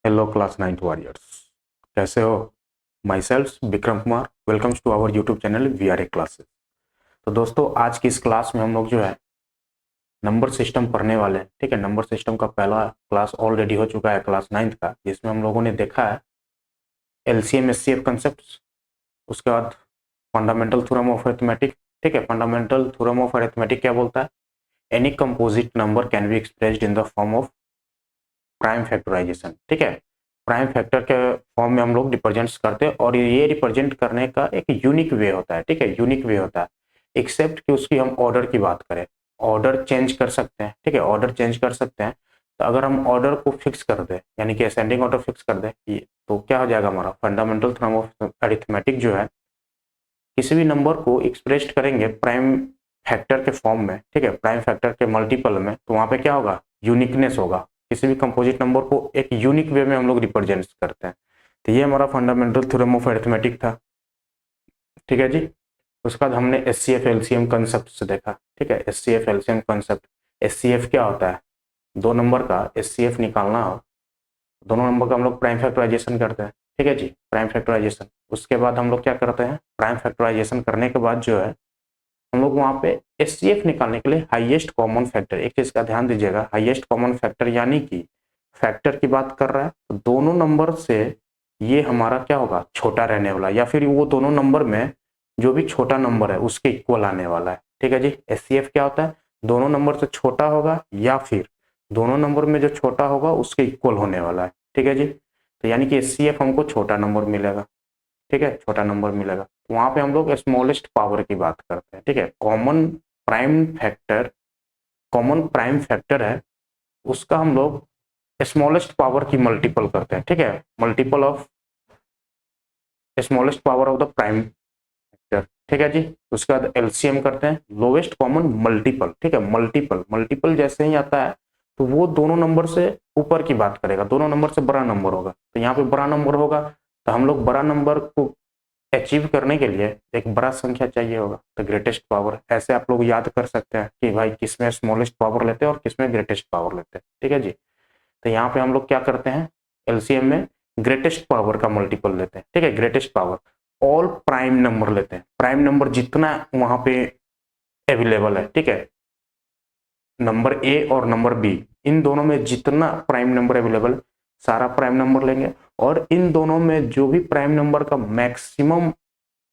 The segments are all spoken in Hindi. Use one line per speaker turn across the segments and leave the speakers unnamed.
हेलो क्लास 9th वॉरियर्स, कैसे हो? Myself Vikram Kumar, welcomes to our YouTube channel we are a classes. तो दोस्तों, आज की इस क्लास में हम लोग जो है नंबर सिस्टम पढ़ने वाले हैं। ठीक है, नंबर सिस्टम का पहला क्लास ऑलरेडी हो चुका है, क्लास 9th का, जिसमें हम लोगों ने देखा है एलसीएम एचसीएफ कंसेप्ट। उसके बाद फंडामेंटल थ्योरम ऑफ अरिथमेटिक। ठीक है, फंडामेंटल थ्योरम ऑफ अरिथमेटिक क्या बोलता है? Any composite number can be expressed in the form of prime factorization. ठीक है, प्राइम फैक्टर के फॉर्म में हम लोग रिप्रेजेंट करते हैं और ये रिप्रेजेंट करने का एक यूनिक वे होता है। ठीक है, यूनिक वे होता है, एक्सेप्ट कि उसकी हम ऑर्डर की बात करें, ऑर्डर चेंज कर सकते हैं। ठीक है, ऑर्डर चेंज कर सकते हैं। तो अगर हम ऑर्डर को फिक्स कर दें, यानी कि असेंडिंग ऑर्डर फिक्स कर दें, तो क्या हो जाएगा? हमारा फंडामेंटल थ्योरम ऑफ अरिथमेटिक जो है, किसी भी नंबर को एक्सप्रेस करेंगे प्राइम फैक्टर के फॉर्म में, ठीक है, प्राइम फैक्टर के मल्टीपल में, तो वहां पे क्या होगा? यूनिकनेस होगा। किसी भी कंपोजिट नंबर को एक यूनिक वे में हम लोग रिप्रेजेंट करते हैं। तो ये हमारा फंडामेंटल थ्योरम ऑफ अरिथमेटिक था। ठीक है जी। उसके बाद हमने S C F LCM concept से देखा। ठीक है, S C F LCM concept. S C F क्या होता है? दो नंबर का एस सी एफ निकालना हो, दोनों नंबर का हम लोग प्राइम फैक्टराइजेशन करते हैं। ठीक है जी, प्राइम फैक्टराइजेशन। उसके बाद हम लोग क्या करते हैं? प्राइम फैक्टराइजेशन करने के बाद जो है हम लोग वहां पे एचसीएफ निकालने के लिए हाईएस्ट कॉमन फैक्टर, एक चीज का ध्यान दीजिएगा, हाईएस्ट कॉमन फैक्टर यानी कि फैक्टर की बात कर रहा है तो दोनों नंबर से ये हमारा क्या होगा? छोटा रहने वाला, या फिर वो दोनों नंबर में जो भी छोटा नंबर है उसके इक्वल आने वाला है। ठीक है जी, एचसीएफ क्या होता है? दोनों नंबर से छोटा होगा या फिर दोनों नंबर में जो छोटा होगा उसके इक्वल होने वाला है। ठीक है जी, तो यानी कि एचसीएफ हमको छोटा नंबर मिलेगा। ठीक है, छोटा नंबर मिलेगा, तो वहां पे हम लोग स्मॉलेस्ट पावर की बात करते हैं। ठीक है, कॉमन प्राइम फैक्टर है, उसका हम लोग स्मॉलेस्ट पावर की मल्टीपल करते हैं। ठीक है, multiple of smallest power of the prime factor. ठीक है जी, उसके बाद एलसीएम करते हैं, लोवेस्ट कॉमन मल्टीपल। ठीक है, मल्टीपल मल्टीपल जैसे ही आता है तो वो दोनों नंबर से ऊपर की बात करेगा, दोनों नंबर से बड़ा नंबर होगा। तो यहाँ पे बड़ा नंबर होगा, तो हम लोग बड़ा नंबर को अचीव करने के लिए एक बड़ा संख्या चाहिए होगा, तो ग्रेटेस्ट पावर। ऐसे आप लोग याद कर सकते हैं कि भाई किसमें स्मॉलेस्ट पावर लेते हैं और किसमें ग्रेटेस्ट पावर लेते हैं। ठीक है जी, तो यहाँ पे हम लोग क्या करते हैं? एलसीएम में ग्रेटेस्ट पावर का मल्टीपल लेते हैं। ठीक है, greatest power all prime number लेते हैं, प्राइम नंबर जितना वहां पे अवेलेबल है। ठीक है, नंबर ए और नंबर बी, इन दोनों में जितना प्राइम नंबर अवेलेबल, सारा प्राइम नंबर लेंगे और इन दोनों में जो भी प्राइम नंबर का मैक्सिमम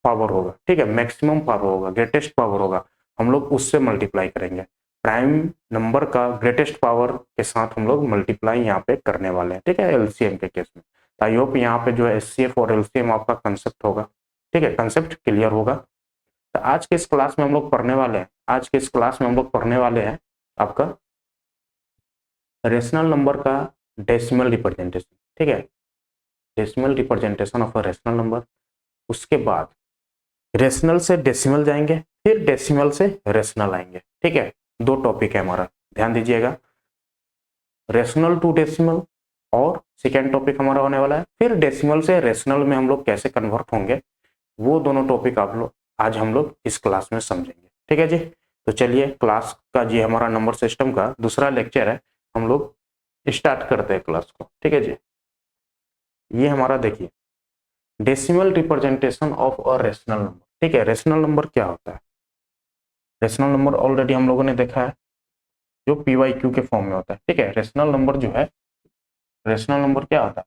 पावर होगा, ठीक है, मैक्सिमम पावर होगा, ग्रेटेस्ट पावर होगा, हम लोग उससे मल्टीप्लाई करेंगे। प्राइम नंबर का ग्रेटेस्ट पावर के साथ हम लोग मल्टीप्लाई यहाँ पे करने वाले हैं। ठीक है, एलसीएम के केस में। तो आई होप यहाँ पे जो है एचसीएफ और एलसीएम आपका कंसेप्ट होगा। ठीक है, कंसेप्ट क्लियर होगा। तो आज के इस क्लास में हम लोग पढ़ने वाले हैं, आज के इस क्लास में हम लोग पढ़ने वाले हैं आपका रेशनल नंबर का डेसिमल रिप्रेजेंटेशन। ठीक है, decimal representation of a rational number. उसके बाद रेशनल से डेसिमल जाएंगे, फिर डेसिमल से रेशनल आएंगे। ठीक है, दो टॉपिक है हमारा, ध्यान दीजिएगा, रेशनल टू डेसिमल, और सेकेंड टॉपिक हमारा होने वाला है फिर डेसिमल से रेशनल में हम लोग कैसे कन्वर्ट होंगे। वो दोनों टॉपिक आप लोग आज हम लोग इस क्लास में समझेंगे। ठीक है जी, तो चलिए क्लास का जी हमारा नंबर सिस्टम का दूसरा लेक्चर है, हम लोग स्टार्ट करते हैं क्लास को। ठीक है जी, ये हमारा देखिए decimal representation of a rational number. ठीक है, रेशनल नंबर क्या होता है? रेशनल नंबर ऑलरेडी हम लोगों ने देखा है, जो पी वाई क्यू के फॉर्म में होता है। ठीक है, रेशनल नंबर जो है, रेशनल नंबर क्या होता है?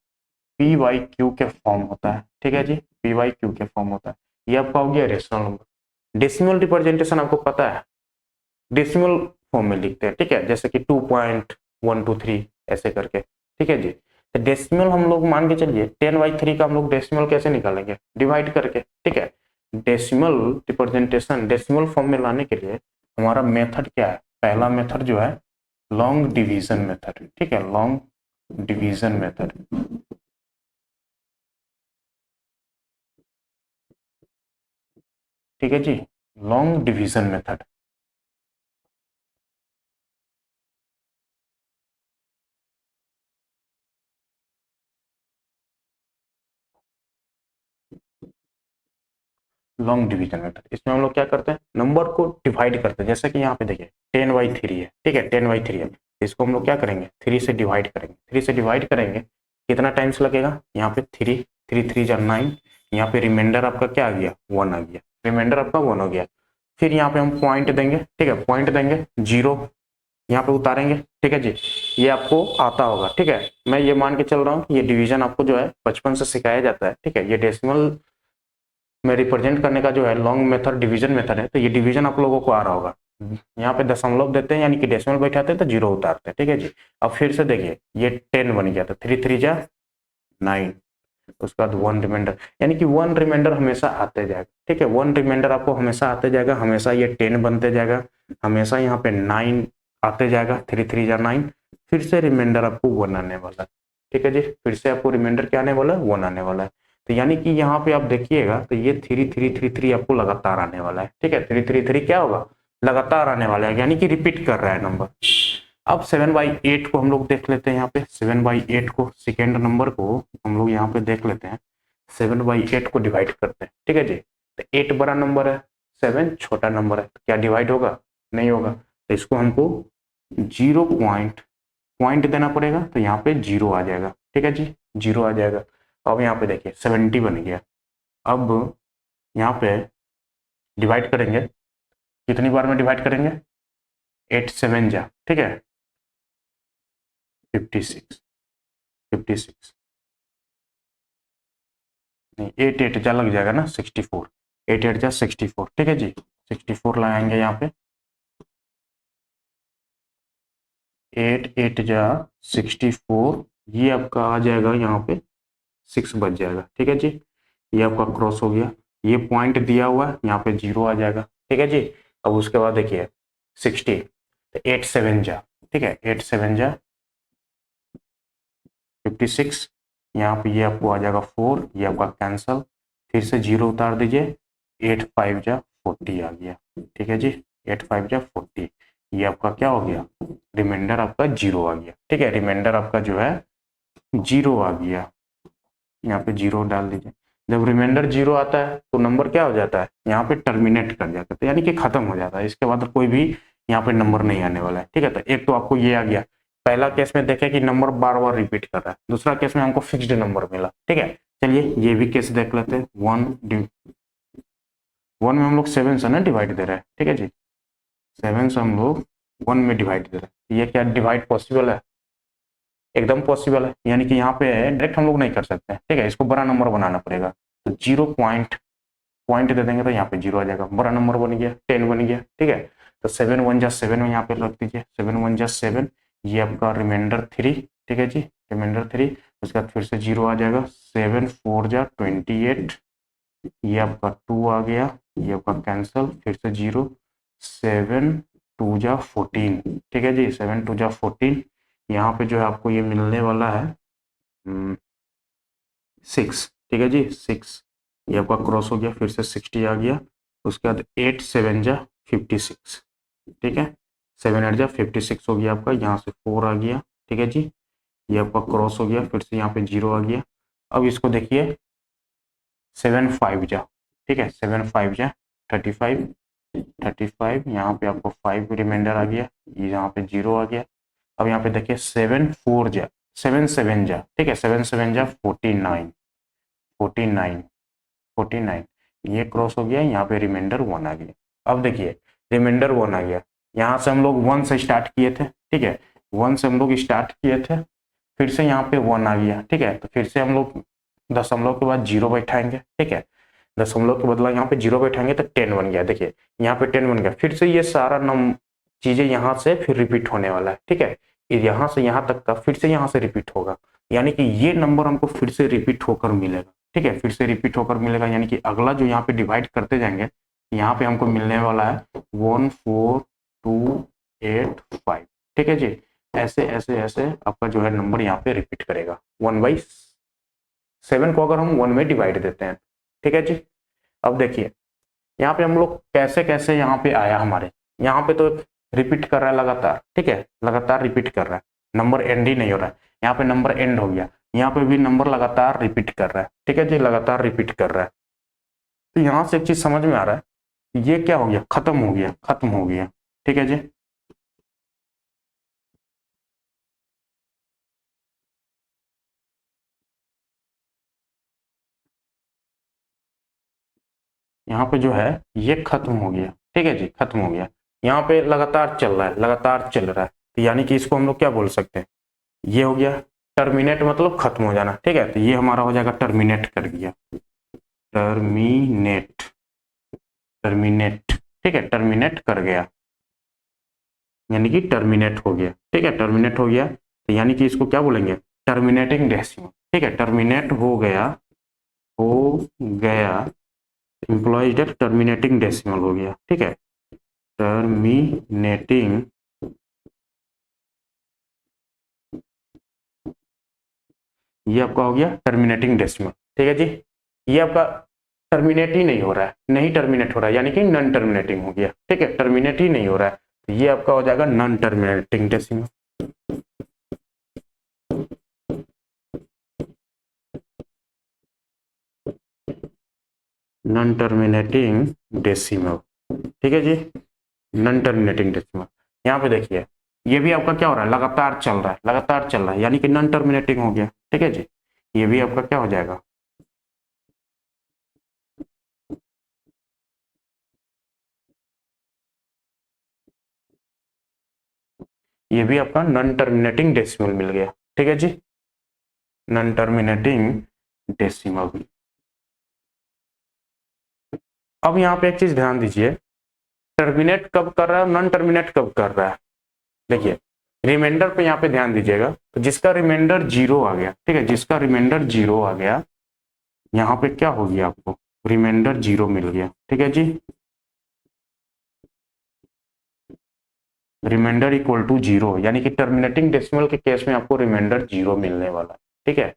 पी वाई क्यू के फॉर्म होता है। ठीक है जी, पी वाई क्यू के फॉर्म होता है। ये आपका हो गया रेशनल नंबर। डेसिमल रिप्रेजेंटेशन आपको पता है, डेसिमल फॉर्म में लिखते हैं। ठीक है, जैसे कि 2.123 ऐसे करके। ठीक है जी, तो डेसिमल हम लोग मान के चलिए 10/3 का हम लोग डेसिमल कैसे निकालेंगे? डिवाइड करके। ठीक है, डेसिमल रिप्रेजेंटेशन डेसिमल फॉर्म में लाने के लिए हमारा मेथड क्या है? पहला मेथड जो है लॉन्ग डिवीजन मेथड। ठीक है, लॉन्ग डिवीजन मेथड। ठीक है जी, long division method. Long division method, इसमें हम लोग क्या करते हैं? नंबर को डिवाइड करते हैं। जैसे कि यहाँ पे देखिए 10/3 है। ठीक है, 10/3 है, इसको हम लोग क्या करेंगे? 3 से डिवाइड करेंगे। 3 से डिवाइड करेंगे कितना टाइम्स लगेगा, यहाँ पे 3, 3 3 जा 9, यहाँ पे रिमाइंडर आपका क्या आ गया, 1 आ गया, रिमाइंडर आपका 1 हो गया। फिर यहाँ पे हम पॉइंट देंगे, ठीक है, पॉइंट देंगे, 0 यहाँ पे उतारेंगे, ठीक है जी। ये आपको आता होगा, ठीक है, मैं ये मान के चल रहा हूँ, ये डिवीजन आपको जो है बचपन से सिखाया जाता है, ठीक है। ये डेसिमल में रिप्रेजेंट करने का जो है लॉन्ग मेथड डिवीजन मेथड है, तो ये डिवीजन आप लोगों को आ रहा होगा। यहाँ पे दशमलव देते हैं यानी कि डेसिमल बैठाते हैं तो 0 उतारते हैं, ठीक है जी। अब फिर से देखिए ये 10 बन गया, तो 3 3 जा 9, उसके बाद 1 रिमाइंडर, यानी कि 1 रिमाइंडर हमेशा आते जाएगा, ठीक है। 1 रिमाइंडर आपको हमेशा आते जाएगा, हमेशा ये 10 बनते जाएगा, हमेशा यहाँ पे 9 आते जाएगा, 3 3 जा 9, फिर से रिमाइंडर आपको 1 आने वाला है, ठीक है जी। फिर से आपको रिमाइंडर क्या आने वाला है, 1 आने वाला है। तो यानी कि यहाँ पे आप देखिएगा तो ये 3 3 3 3 आपको लगातार आने वाला है, ठीक है। 3 3 3 क्या होगा, लगातार आने वाला है, यानी कि रिपीट कर रहा है नंबर। अब 7/8 को हम लोग देख लेते हैं, यहाँ पे 7/8 को, सेकेंड नंबर को हम लोग यहाँ पे देख लेते हैं, 7/8 को डिवाइड करते हैं, ठीक है जी। तो 8 बड़ा नंबर है, 7 छोटा नंबर है, तो क्या डिवाइड होगा, नहीं होगा। तो इसको हमको 0 पॉइंट देना पड़ेगा, तो यहाँ पे 0 आ जाएगा, ठीक है जी, 0 आ जाएगा। अब यहाँ पे देखिए 70 बन गया। अब यहाँ पे डिवाइड करेंगे, कितनी बार में डिवाइड करेंगे, 8 7 जा, ठीक है, 56 56 नहीं, 8 8 जा लग जाएगा ना, 64, 8 8 जा 64, ठीक है जी। 64 लगाएंगे यहाँ पे, 8 8 जा 64, ये आपका आ जाएगा यहाँ पे 6 बच जाएगा, ठीक है जी। ये आपका क्रॉस हो गया, ये पॉइंट दिया हुआ है, यहाँ पे 0 आ जाएगा, ठीक है जी। अब उसके बाद देखिए 60, तो 8 7 जा, ठीक है, 8 7 जा 56, यहाँ पे ये आपको आ जाएगा 4, ये आपका कैंसल, फिर से 0 उतार दीजिए, 8 5 जा 40 आ गया, ठीक है जी, 8 5 जा 40, ये आपका क्या हो गया, रिमाइंडर आपका 0 आ गया, ठीक है, रिमाइंडर आपका जो है 0 आ गया, यहाँ पे 0 डाल दीजिए। जब रिमाइंडर 0 आता है तो नंबर क्या हो जाता है, यहाँ पे टर्मिनेट कर जाता है, तो यानी कि खत्म हो जाता है, इसके बाद कोई भी यहाँ पे नंबर नहीं आने वाला है, ठीक है। तो एक तो आपको ये आ गया, पहला केस में देखे कि नंबर बार बार रिपीट कर रहा है, दूसरा केस में हमको फिक्स्ड नंबर मिला, ठीक है। चलिए ये भी केस देख लेते हैं, 1 में हम लोग 7 से ना डिवाइड दे रहे हैं, ठीक है जी, 7 से हम लोग 1 में डिवाइड दे रहे हैं, ये क्या डिवाइड पॉसिबल है, एकदम पॉसिबल है, यानी कि यहाँ पे डायरेक्ट हम लोग नहीं कर सकते हैं, ठीक है, इसको बड़ा नंबर बनाना पड़ेगा। तो 0 पॉइंट दे देंगे तो यहाँ पे 0 आ जाएगा, बड़ा नंबर बन गया, 10 बन गया, ठीक है। तो 7 1 जा 7 में यहाँ पे रख दीजिए, 7 1 जा 7, ये आपका रिमाइंडर 3, ठीक है जी, रिमाइंडर 3, उसके बाद फिर से 0 आ जाएगा, 7 4 जा 28, ये आपका 2 आ गया, ये आपका कैंसल, फिर से 0, 7 2 जा 14, ठीक है जी, 7 2 जा 14, यहाँ पे जो है आपको ये मिलने वाला है 6, ठीक है जी, 6, ये आपका क्रॉस हो गया, फिर से 60 आ गया, उसके बाद 8 7 जा 56, ठीक है, 7 8 जा 56 हो गया आपका, यहाँ से 4 आ गया, ठीक है जी, ये आपका क्रॉस हो गया, फिर से यहाँ पे 0 आ गया। अब इसको देखिए 7 5 जा, ठीक है, 7 5 जा 35, 35, यहाँ पे आपको 5 रिमाइंडर आ गया, ये यहाँ पे 0 आ गया। अब यहाँ पे देखिए 7 4 जा 7 7 जा, ठीक है, 7 7 जा 49, 49 49, ये क्रॉस हो गया, यहाँ पे रिमाइंडर 1 आ गया। अब देखिए रिमाइंडर 1 आ गया, यहाँ से हम लोग 1 से स्टार्ट किए थे, ठीक है, 1 से हम लोग स्टार्ट किए थे, फिर से यहाँ पे 1 आ गया, ठीक है, तो फिर से हम लोग दशमलव के बाद 0 बैठाएंगे, ठीक है, दशमलव के बदला यहाँ पे 0 बैठाएंगे तो 10 बन गया, देखिए यहाँ पे 10 बन गया, फिर से ये सारा चीजें यहाँ से फिर रिपीट होने वाला है, ठीक है, यहाँ से यहाँ तक का फिर से यहाँ से रिपीट होगा, यानी कि ये नंबर हमको फिर से रिपीट होकर मिलेगा, ठीक है, फिर से रिपीट होकर मिलेगा, यानी कि अगला जो यहाँ पे डिवाइड करते जाएंगे, यहाँ पे हमको मिलने वाला है 1 4 2 8 5, ठीक है जी, ऐसे ऐसे ऐसे आपका जो है नंबर यहाँ पे रिपीट करेगा, 1/7 को अगर हम 1 में डिवाइड देते हैं, ठीक है जी। अब देखिए यहाँ पे हम लोग कैसे कैसे यहाँ पे आया, हमारे यहाँ पे तो रिपीट कर रहा है लगातार, ठीक है, लगातार रिपीट कर रहा है, नंबर एंड ही नहीं हो रहा है, यहाँ पे नंबर एंड हो गया, यहाँ पे भी नंबर लगातार रिपीट कर रहा है, ठीक है जी, लगातार रिपीट कर रहा है। तो यहाँ से एक चीज समझ में आ रहा है, ये क्या हो गया, खत्म हो गया, खत्म हो गया, ठीक है जी। यहाँ पे जो है ये खत्म हो गया, ठीक है जी, खत्म हो गया। यहाँ पे लगातार चल रहा है, लगातार चल रहा है, तो यानी कि इसको हम लोग क्या बोल सकते हैं, ये हो गया टर्मिनेट, मतलब खत्म हो जाना, ठीक है। तो ये हमारा हो जाएगा टर्मिनेट कर दिया, टर्मिनेट, टर्मिनेट, ठीक है, टर्मिनेट कर गया, यानी कि टर्मिनेट हो गया, ठीक है, टर्मिनेट हो गया। तो यानी कि इसको क्या बोलेंगे, टर्मिनेटिंग डेसिमल, ठीक है, टर्मिनेट हो गया, हो गया, इंप्लॉइज डेट टर्मिनेटिंग डेसिमल हो गया, ठीक है, टर्मिनेटिंग, ये आपका हो गया टर्मिनेटिंग डेसिमल, ठीक है जी। ये आपका टर्मिनेट ही नहीं हो रहा है, नहीं टर्मिनेट हो रहा है, यानी कि नॉन टर्मिनेटिंग हो गया, ठीक है, टर्मिनेट ही नहीं हो रहा है, तो ये आपका हो जाएगा non terminating decimal, non terminating decimal, ठीक है जी, नॉन टर्मिनेटिंग डेसिमल। यहाँ पे देखिए ये भी आपका क्या हो रहा है, लगातार चल रहा है, लगातार चल रहा है, यानी कि नॉन टर्मिनेटिंग हो गया, ठीक है जी। ये भी आपका क्या हो जाएगा, ये भी आपका नॉन टर्मिनेटिंग डेसिमल मिल गया, ठीक है जी, नॉन टर्मिनेटिंग डेसिमल। अब यहाँ पे एक चीज ध्यान दीजिए, टर्मिनेट कब कर रहा है, नॉन टर्मिनेट कब कर रहा है। देखिए रिमाइंडर पे यहाँ पे ध्यान दीजिएगा, तो जिसका रिमाइंडर जीरो आ गया, ठीक है, जिसका रिमाइंडर जीरो आ गया, यहाँ पे क्या हो गया, आपको रिमाइंडर जीरो मिल गया, ठीक है जी, रिमाइंडर इक्वल टू जीरो, यानी कि टर्मिनेटिंग डेसिमल के केस में आपको रिमाइंडर जीरो मिलने वाला है, ठीक है।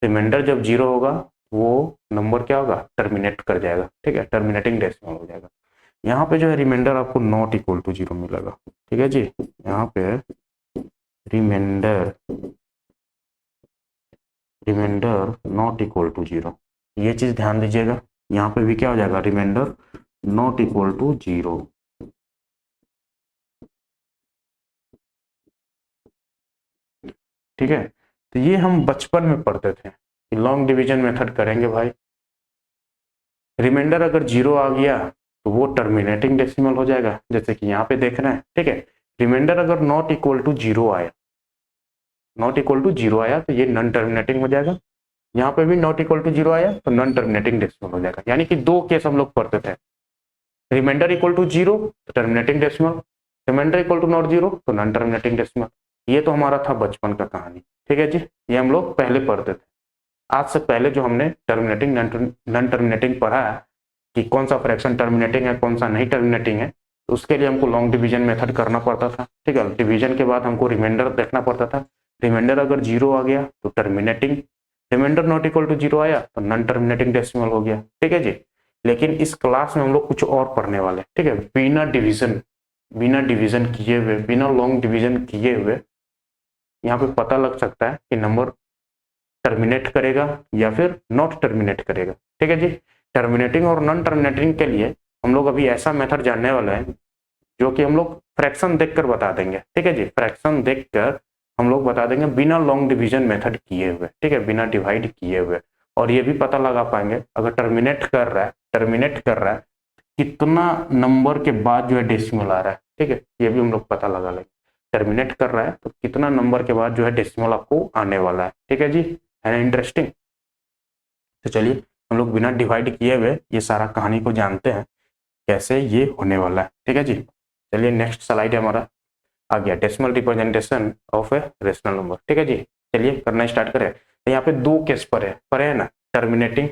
रिमाइंडर जब जीरो होगा वो नंबर क्या होगा, टर्मिनेट कर जाएगा, ठीक है, टर्मिनेटिंग डेसिमल हो जाएगा। यहाँ पे जो है रिमाइंडर आपको नॉट इक्वल टू जीरो मिलेगा, ठीक है जी, यहाँ पे remainder, remainder not equal to zero, ये चीज ध्यान दीजिएगा, यहाँ पे भी क्या हो जाएगा, remainder not equal to zero, ठीक है। तो ये हम बचपन में पढ़ते थे कि लॉन्ग डिवीजन मेथड करेंगे भाई, रिमाइंडर अगर जीरो आ गया तो वो टर्मिनेटिंग डेसिमल हो जाएगा, जैसे कि यहाँ पे देख रहे हैं, ठीक है। रिमाइंडर अगर नॉट इक्वल टू जीरो आया, नॉट इक्वल टू जीरो आया तो ये नॉन टर्मिनेटिंग हो जाएगा, यहाँ पे भी नॉट इक्वल टू जीरो आया तो नॉन टर्मिनेटिंग डेसिमल हो जाएगा, यानी कि दो केस हम लोग पढ़ते थे, रिमाइंडर इक्वल टू जीरो तो terminating decimal, remainder equal to not zero तो नॉन टर्मिनेटिंग डेसिमल। ये तो हमारा था बचपन का कहानी, ठीक है जी, ये हम लोग पहले पढ़ते थे। आज से पहले जो हमने टर्मिनेटिंग नॉन टर्मिनेटिंग पढ़ा है कि कौन सा फ्रैक्शन टर्मिनेटिंग है कौन सा नहीं टर्मिनेटिंग है, तो उसके लिए हमको लॉन्ग डिवीजन मेथड करना पड़ता था, ठीक है। डिवीजन के बाद हमको रिमाइंडर देखना पड़ता था, रिमाइंडर अगर जीरो आ गया तो terminating, remainder not equal to zero आया तो नॉन टर्मिनेटिंग डेसिमल हो गया, ठीक है जी। लेकिन इस क्लास में हम लोग कुछ और पढ़ने वाले, ठीक है, बिना डिवीजन, बिना डिवीजन किए हुए, बिना लॉन्ग डिवीजन किए हुए यहाँ पे पता लग सकता है कि नंबर टर्मिनेट करेगा या फिर नॉट टर्मिनेट करेगा, ठीक है जी। टर्मिनेटिंग और नॉन टर्मिनेटिंग के लिए हम लोग अभी ऐसा मेथड जानने वाले हैं जो कि हम लोग फ्रैक्शन देखकर बता देंगे, ठीक है जी, फ्रैक्शन देखकर हम लोग बता देंगे बिना लॉन्ग डिवीजन मेथड किए हुए, ठीक है, बिना डिवाइड किए हुए। और ये भी पता लगा पाएंगे अगर टर्मिनेट कर रहा है, टर्मिनेट कर रहा है कितना नंबर के बाद जो है डेसिमल आ रहा है, ठीक है, ये भी हम लोग पता लगा लेंगे। टर्मिनेट कर रहा है तो कितना नंबर के बाद जो है डेसिमल आपको आने वाला है, ठीक है जी, है ना इंटरेस्टिंग। तो चलिए हम लोग बिना डिवाइड किए हुए ये सारा कहानी को जानते हैं कैसे ये होने वाला है, ठीक है जी। चलिए नेक्स्ट स्लाइड है हमारा, आ गया decimal representation of a rational number, ठीक है जी। चलिए करना स्टार्ट करें, तो यहाँ पे दो केस पर है ना, टर्मिनेटिंग,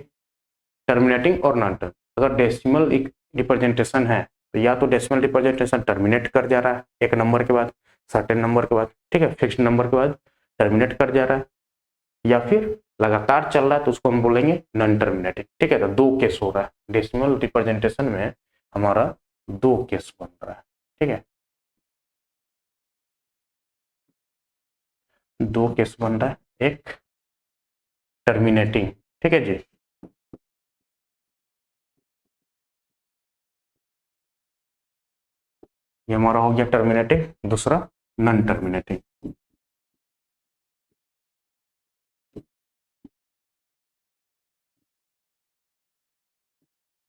टर्मिनेटिंग और नॉन टर्म। अगर डेसिमल रिप्रेजेंटेशन है तो या तो डेसिमल रिप्रेजेंटेशन टर्मिनेट कर जा रहा है एक नंबर के बाद, सर्टेन नंबर के बाद, ठीक है, फिक्स्ड नंबर के बाद टर्मिनेट कर जा रहा है, या फिर लगातार चल रहा है तो उसको हम बोलेंगे नॉन टर्मिनेटिंग, ठीक है। तो दो केस हो रहा है डेसिमल रिप्रेजेंटेशन में, हमारा दो केस बन रहा है, ठीक है, दो केस बन रहा है, एक टर्मिनेटिंग, ठीक है जी, ये हमारा हो गया टर्मिनेटिंग, दूसरा नॉन टर्मिनेटिंग।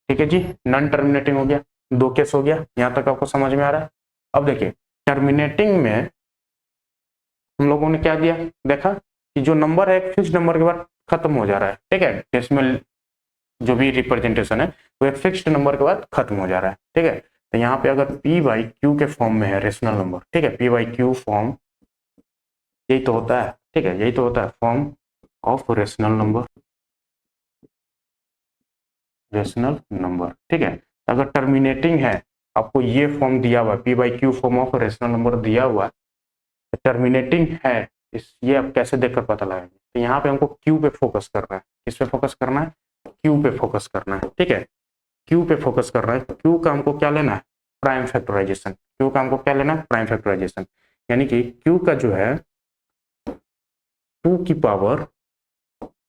ठीक है जी, नॉन टर्मिनेटिंग हो गया, दो केस हो गया, यहां तक आपको समझ में आ रहा है। अब देखिए टर्मिनेटिंग में हम लोगों ने क्या दिया, देखा कि जो नंबर है फिक्स नंबर के बाद खत्म हो जा रहा है, ठीक है, डेसिमल जो भी रिप्रेजेंटेशन है वो एक फिक्स्ड नंबर के बाद खत्म हो जा रहा है, ठीक है। तो यहाँ पे अगर p बाई क्यू के फॉर्म में है रेशनल नंबर, ठीक है, p बाई क्यू फॉर्म यही तो होता है, ठीक है, यही तो होता है form of rational number, rational number, ठीक है। अगर टर्मिनेटिंग है, आपको ये फॉर्म दिया हुआ है, p by Q form of rational number दिया हुआ है, टर्मिनेटिंग है, इस ये आप कैसे देखकर पता लगाएंगे। तो यहाँ पे हमको क्यू पे फोकस करना है, किस पे फोकस करना है, क्यू पे फोकस करना है, ठीक है, क्यू पे फोकस कर रहा है। क्यू का हमको क्या लेना है, प्राइम फैक्टराइजेशन, क्यू का हमको क्या लेना है, प्राइम फैक्टराइजेशन, यानी कि क्यू का जो है 2 की पावर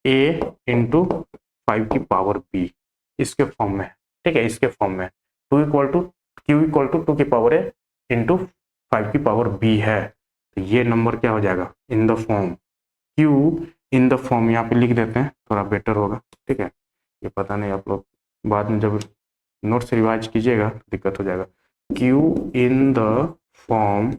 a इंटू 5 की पावर b इसके फॉर्म में, ठीक है, इसके फॉर्म में 2 equal to q equal to 2 की पावर a इंटू 5 की पावर b है। तो ये नंबर क्या हो जाएगा, इन the form Q in the form, यहाँ पे लिख देते हैं थोड़ा बेटर होगा, ठीक है, ये पता नहीं आप लोग बाद में जब नोट्स रिवाइज कीजिएगा तो दिक्कत हो जाएगा। Q in the form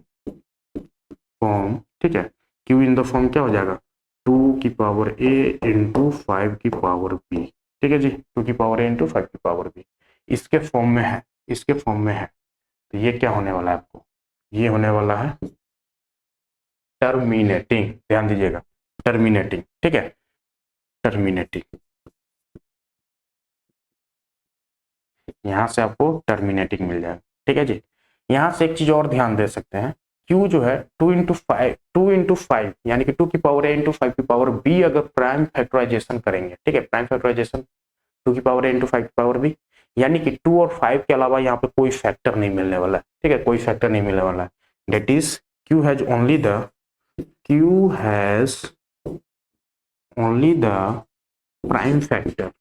form ठीक है, क्यू इन द फॉर्म क्या हो जाएगा, 2 की पावर a इंटू 5 की पावर b, ठीक है जी, 2 की पावर a इंटू 5 की पावर b इसके फॉर्म में है, इसके फॉर्म में है। तो ये क्या होने वाला है आपको, ये होने वाला है टर्मिनेटिंग, ध्यान दीजिएगा, टर्मिनेटिंग, ठीक है, टर्मिनेटिंग, यहां से आपको टर्मिनेटिंग मिल जाएगा, ठीक है जी। यहां से एक चीज और ध्यान दे सकते हैं, Q जो है 2 इंटू 5 यानी कि 2 की पावर a इंटू 5 की पावर b अगर प्राइम फैक्टराइजेशन करेंगे, ठीक है, प्राइम फैक्टराइजेशन 2 की पावर a इंटू 5 की पावर b, यानी कि 2 और 5 के अलावा यहाँ पे कोई फैक्टर नहीं मिलने वाला है, ठीक है, कोई फैक्टर नहीं मिलने वाला है। That is Q has only the prime factor,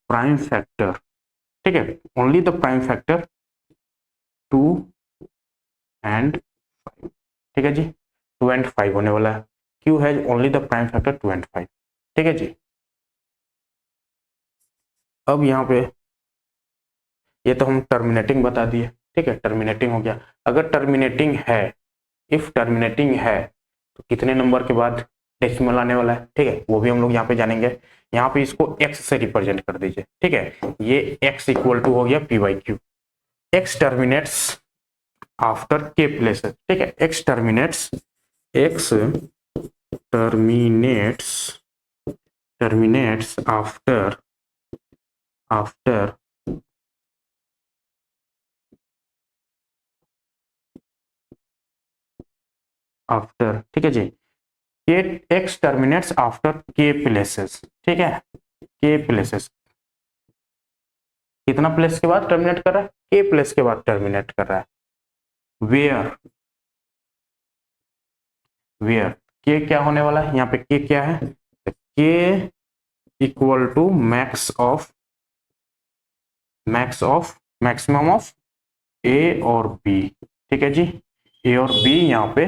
prime factor, ठीक है, only the prime factor 2 and 5, ठीक है जी, 2 एंड 5 होने वाला है। Q has only the prime factor 2 and 5, ठीक है जी। अब यहाँ पे ये तो हम टर्मिनेटिंग बता दिए, ठीक है, टर्मिनेटिंग हो गया। अगर टर्मिनेटिंग है, इफ टर्मिनेटिंग है तो कितने नंबर के बाद डेसिमल आने वाला है, ठीक है, वो भी हम लोग यहाँ पे जानेंगे। यहाँ पे इसको x से रिप्रेजेंट कर दीजिए, ठीक है, ये x इक्वल टू हो गया p by Q, x terminates after k places, ठीक है, x टर्मिनेट्स आफ्टर आफ्टर, ठीक है जी, ये x terminates after k places, ठीक है, k प्लेसेस, कितना प्लेस के बाद टर्मिनेट कर रहा है, k प्लेस के बाद टर्मिनेट कर रहा है। वेयर वेयर के क्या होने वाला है, यहाँ पे के क्या है, के इक्वल टू मैक्सिमम ऑफ ए और बी, ठीक है जी, ए और बी यहाँ पे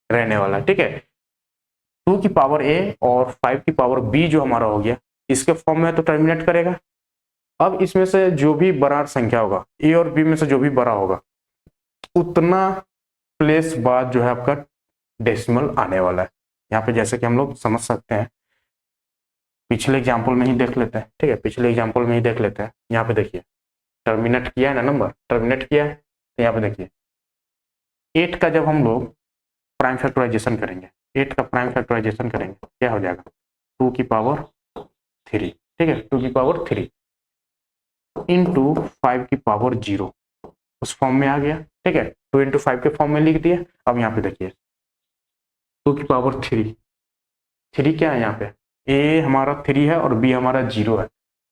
रहने वाला है, ठीक है। 2 की पावर ए और 5 की पावर बी जो हमारा हो गया इसके फॉर्म में तो टर्मिनेट करेगा। अब इसमें से जो भी बड़ा संख्या होगा, ए और बी में से जो भी बड़ा होगा उतना प्लेस बाद जो है आपका डेसिमल आने वाला है। यहाँ पे जैसे कि हम लोग समझ सकते हैं, पिछले एग्जाम्पल में ही देख लेते हैं, ठीक है, पिछले एग्जाम्पल में ही देख लेते हैं। यहाँ पे देखिए टर्मिनेट किया है ना, नंबर टर्मिनेट किया है, तो यहाँ पे देखिए 8 का जब हम लोग प्राइम फैक्टराइजेशन करेंगे, 8 का प्राइम फैक्टराइजेशन करेंगे क्या हो जाएगा, 2 की पावर 3, ठीक है, 2 की पावर 3 इंटू 5 की पावर 0 उस फॉर्म में आ गया, ठीक है, 2 इंटू 5 के फॉर्म में लिख दिया। अब यहाँ पे देखिए 2 की पावर 3 क्या है, यहाँ पे ए हमारा 3 है और बी हमारा 0 है,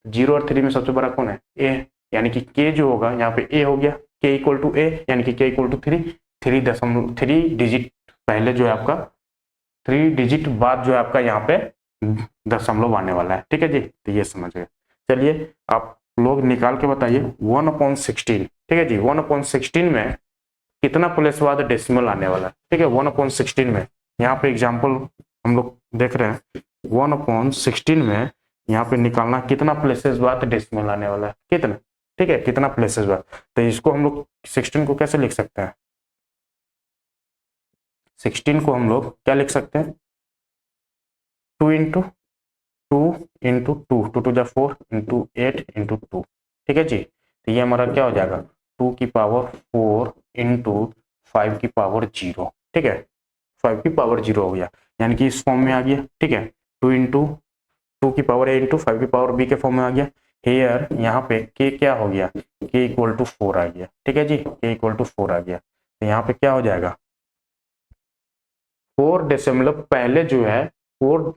0 और 3 में सबसे बड़ा कौन है, ए, यानी कि के जो होगा यहाँ पे ए हो गया, के इक्वल टू ए यानी कि के इक्वल टू 3 डिजिट पहले जो है आपका 3 डिजिट बाद जो है आपका यहाँ पे दशमलव आने वाला है, ठीक है जी, तो ये समझ गए। चलिए आप लोग निकाल के बताइए 1/16, ठीक है जी, 1/16 में कितना प्लेस बाद डेसिमल आने वाला है, ठीक है, 1/16 में यहाँ पे एग्जाम्पल हम लोग देख रहे हैं 1/16 में यहाँ पे निकालना कितना प्लेसेस बाद डेसिमल आने वाला है, कितना, ठीक है, कितना प्लेसेस बाद। तो इसको हम लोग 16 को कैसे लिख सकते हैं, 16 को हम लोग क्या लिख सकते हैं, 2 इंटू 2 इंटू 2 इंटू 8 इंटू 2, ठीक है जी। तो ये हमारा क्या हो जाएगा, 2 की पावर 4 इंटू 5 की पावर 0, ठीक है, 5 की पावर 0 हो गया, यानी कि इस फॉर्म में आ गया, ठीक है। 2 इंटू 2 की पावर a इंटू 5 की पावर b के फॉर्म में आ गया। हेयर यहाँ पे k क्या हो गया, k इक्वल टू 4 आ गया, ठीक है जी, k इक्वल टू 4 आ गया। तो यहाँ पे क्या हो जाएगा, 4 दशमलव पहले जो है 4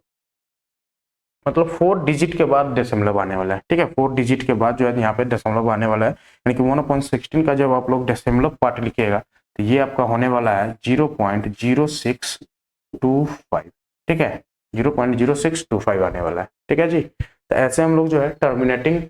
मतलब 4 डिजिट के बाद दशमलव आने वाला है, ठीक है, 4 डिजिट के बाद जो है यहाँ पे दशमलव आने वाला है, यानी कि 1/16 का जब आप लोग दशमलव पार्ट लिखिएगा तो ये आपका होने वाला है 0.0625, ठीक है, 0.0625 आने वाला है, ठीक है जी। तो ऐसे हम लोग जो है टर्मिनेटिंग